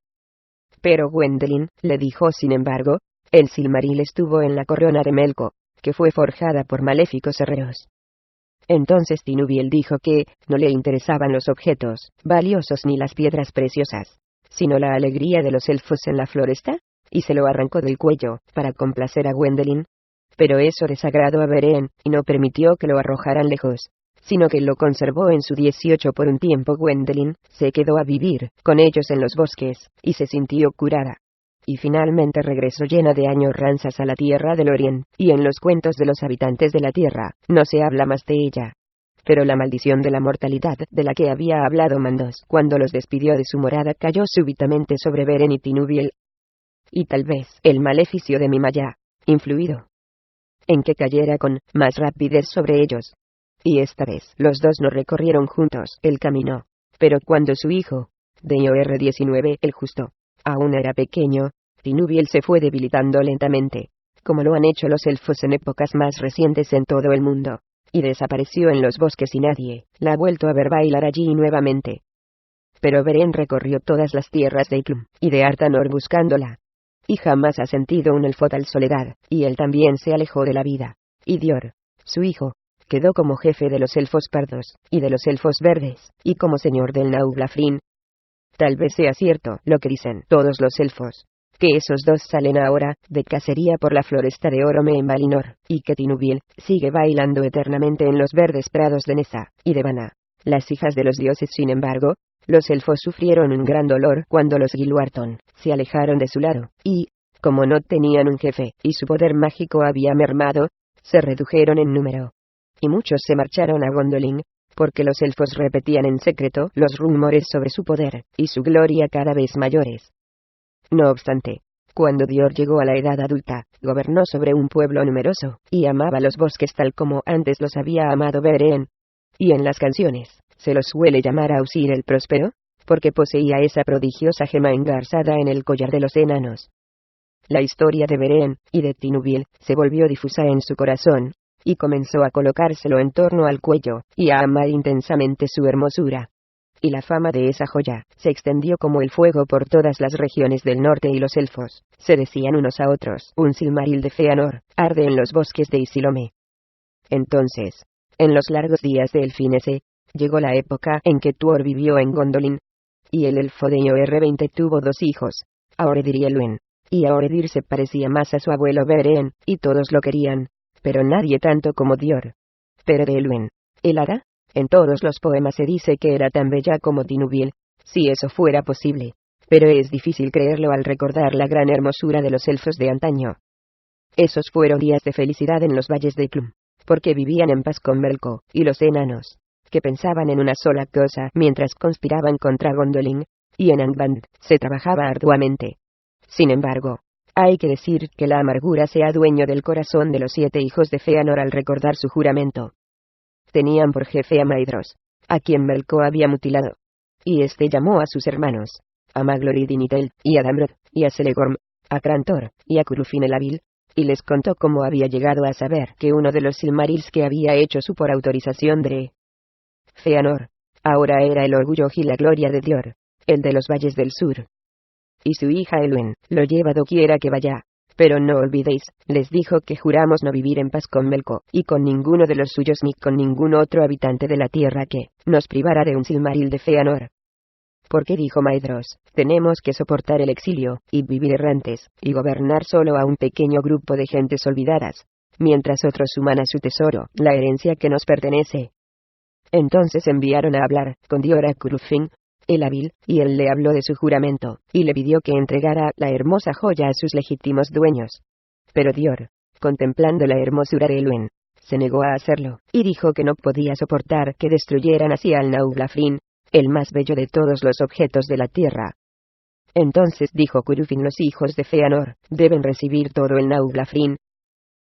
Pero Gwendolen, le dijo sin embargo, el Silmaril estuvo en la corona de Melko, que fue forjada por maléficos herreros. Entonces Tinuviel dijo que no le interesaban los objetos valiosos ni las piedras preciosas, sino la alegría de los elfos en la floresta, y se lo arrancó del cuello, para complacer a Gwendolen. Pero eso desagradó a Beren, y no permitió que lo arrojaran lejos, sino que lo conservó en su 18 por un tiempo. Gwendolen se quedó a vivir con ellos en los bosques, y se sintió curada. Y finalmente regresó llena de añoranzas a la tierra del Lorien, y en los cuentos de los habitantes de la tierra, no se habla más de ella. Pero la maldición de la mortalidad de la que había hablado Mandos cuando los despidió de su morada cayó súbitamente sobre Beren y Tinuviel. Y tal vez el maleficio de Mimaya, influido en que cayera con más rapidez sobre ellos. Y esta vez los dos no recorrieron juntos el camino, pero cuando su hijo, Dor-19 el Justo, aún era pequeño, Tinuviel se fue debilitando lentamente, como lo han hecho los elfos en épocas más recientes en todo el mundo, y desapareció en los bosques y nadie la ha vuelto a ver bailar allí nuevamente. Pero Beren recorrió todas las tierras de Iklum y de Artanor buscándola, y jamás ha sentido un elfo tal soledad, y él también se alejó de la vida, y Dior, su hijo, quedó como jefe de los elfos pardos, y de los elfos verdes, y como señor del Naughlafrin. Tal vez sea cierto lo que dicen todos los elfos, que esos dos salen ahora de cacería por la floresta de Orome en Valinor, y que Tinuviel sigue bailando eternamente en los verdes prados de Nessa y de Vana, las hijas de los dioses. Sin embargo, los elfos sufrieron un gran dolor cuando los Gilwarton se alejaron de su lado, y, como no tenían un jefe, y su poder mágico había mermado, se redujeron en número. Y muchos se marcharon a Gondolin, porque los elfos repetían en secreto los rumores sobre su poder, y su gloria cada vez mayores. No obstante, cuando Dior llegó a la edad adulta, gobernó sobre un pueblo numeroso, y amaba los bosques tal como antes los había amado Beren. Y en las canciones se lo suele llamar a Usir el Próspero, porque poseía esa prodigiosa gema engarzada en el collar de los enanos. La historia de Beren y de Tinuviel se volvió difusa en su corazón, y comenzó a colocárselo en torno al cuello, y a amar intensamente su hermosura. Y la fama de esa joya se extendió como el fuego por todas las regiones del norte, y los elfos se decían unos a otros: un Silmaril de Feanor arde en los bosques de Isilome. Entonces, en los largos días de Elfinese, llegó la época en que Tuor vivió en Gondolin, y el elfo de Nor-20 tuvo 2 hijos, Aoredir y Elwyn, y Aoredir se parecía más a su abuelo Beren, y todos lo querían, pero nadie tanto como Dior. Pero de Elwyn, el hada, en todos los poemas se dice que era tan bella como Tinuviel, si eso fuera posible, pero es difícil creerlo al recordar la gran hermosura de los elfos de antaño. Esos fueron días de felicidad en los valles de Iklum, porque vivían en paz con Melko y los enanos, que pensaban en una sola cosa mientras conspiraban contra Gondolin, y en Angband se trabajaba arduamente. Sin embargo, hay que decir que la amargura se adueñó del corazón de los 7 hijos de Feanor al recordar su juramento. Tenían por jefe a Maedhros, a quien Melko había mutilado, y este llamó a sus hermanos, a Maglorid y Nitel, y a Damrod, y a Celegorm, a Crantor, y a Curufin el Hábil, y les contó cómo había llegado a saber que uno de los Silmarils que había hecho su por autorización de Feanor ahora era el orgullo y la gloria de Dior, el de los valles del sur. Y su hija Elwyn lo lleva doquiera que vaya. Pero no olvidéis, les dijo, que juramos no vivir en paz con Melko, y con ninguno de los suyos ni con ningún otro habitante de la tierra que nos privara de un Silmaril de Feanor. Porque, dijo Maedhros, tenemos que soportar el exilio, y vivir errantes, y gobernar solo a un pequeño grupo de gentes olvidadas, mientras otros suman a su tesoro la herencia que nos pertenece. Entonces enviaron a hablar con Dior a Curufin el Hábil, y él le habló de su juramento, y le pidió que entregara la hermosa joya a sus legítimos dueños. Pero Dior, contemplando la hermosura de Elwyn, se negó a hacerlo, y dijo que no podía soportar que destruyeran así al Naughlafrin, el más bello de todos los objetos de la tierra. Entonces dijo Curufin: los hijos de Feanor deben recibir todo el Naugla-Frin.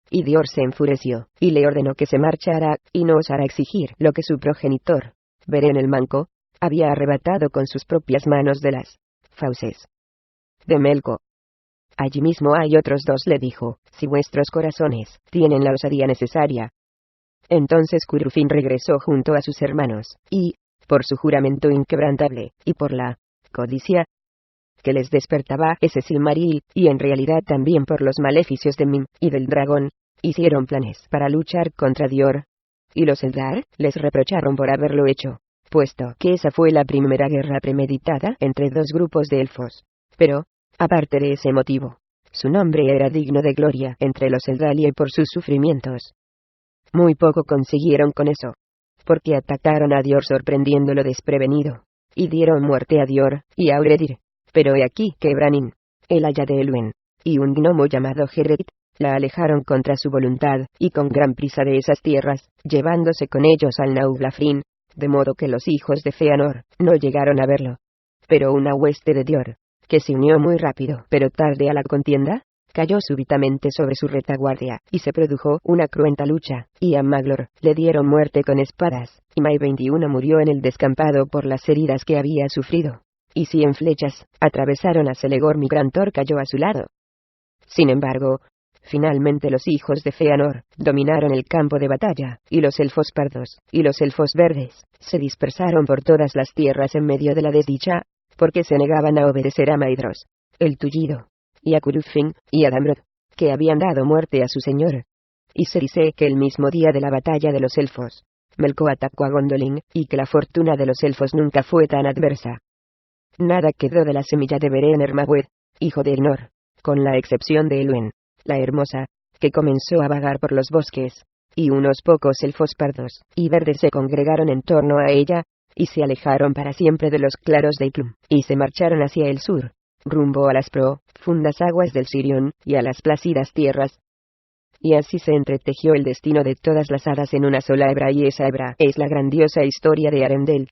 Y Dior se enfureció, y le ordenó que se marchara, y no osara exigir lo que su progenitor, Beren el Manco, había arrebatado con sus propias manos de las fauces de Melko. Allí mismo hay otros dos, le dijo, si vuestros corazones tienen la osadía necesaria. Entonces Curufin regresó junto a sus hermanos, y, por su juramento inquebrantable, y por la codicia que les despertaba ese Silmaril, y en realidad también por los maleficios de Mim y del dragón, hicieron planes para luchar contra Dior. Y los Eldar les reprocharon por haberlo hecho, puesto que esa fue la primera guerra premeditada entre dos grupos de elfos. Pero, aparte de ese motivo, su nombre era digno de gloria entre los Eldalia por sus sufrimientos. Muy poco consiguieron con eso, porque atacaron a Dior sorprendiéndolo desprevenido, y dieron muerte a Dior y a Uredir. Pero he aquí que Ebranin, el aya de Elwyn, y un gnomo llamado Heredit, la alejaron contra su voluntad, y con gran prisa de esas tierras, llevándose con ellos al Naugla-Frin, de modo que los hijos de Feanor no llegaron a verlo. Pero una hueste de Dior, que se unió muy rápido pero tarde a la contienda, cayó súbitamente sobre su retaguardia, y se produjo una cruenta lucha, y a Maglor le dieron muerte con espadas, y Mai 21 murió en el descampado por las heridas que había sufrido. Y 100 flechas atravesaron a Celegor, Migrantor cayó a su lado. Sin embargo, finalmente los hijos de Feanor dominaron el campo de batalla, y los elfos pardos y los elfos verdes se dispersaron por todas las tierras en medio de la desdicha, porque se negaban a obedecer a Maedhros, el tullido, y a Curufin, y a Damrod, que habían dado muerte a su señor. Y se dice que el mismo día de la batalla de los elfos, Melko atacó a Gondolin, y que la fortuna de los elfos nunca fue tan adversa. Nada quedó de la semilla de Beren Ermawed, hijo de Elnor, con la excepción de Elwen, la hermosa, que comenzó a vagar por los bosques, y unos pocos elfos pardos y verdes se congregaron en torno a ella, y se alejaron para siempre de los claros de Iklum, y se marcharon hacia el sur, rumbo a las profundas aguas del Sirion, y a las plácidas tierras. Y así se entretejió el destino de todas las hadas en una sola hebra, y esa hebra es la grandiosa historia de Arendelle.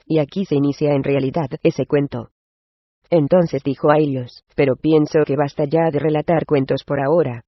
Y aquí se inicia en realidad ese cuento. Entonces dijo Ailios, pero pienso que basta ya de relatar cuentos por ahora.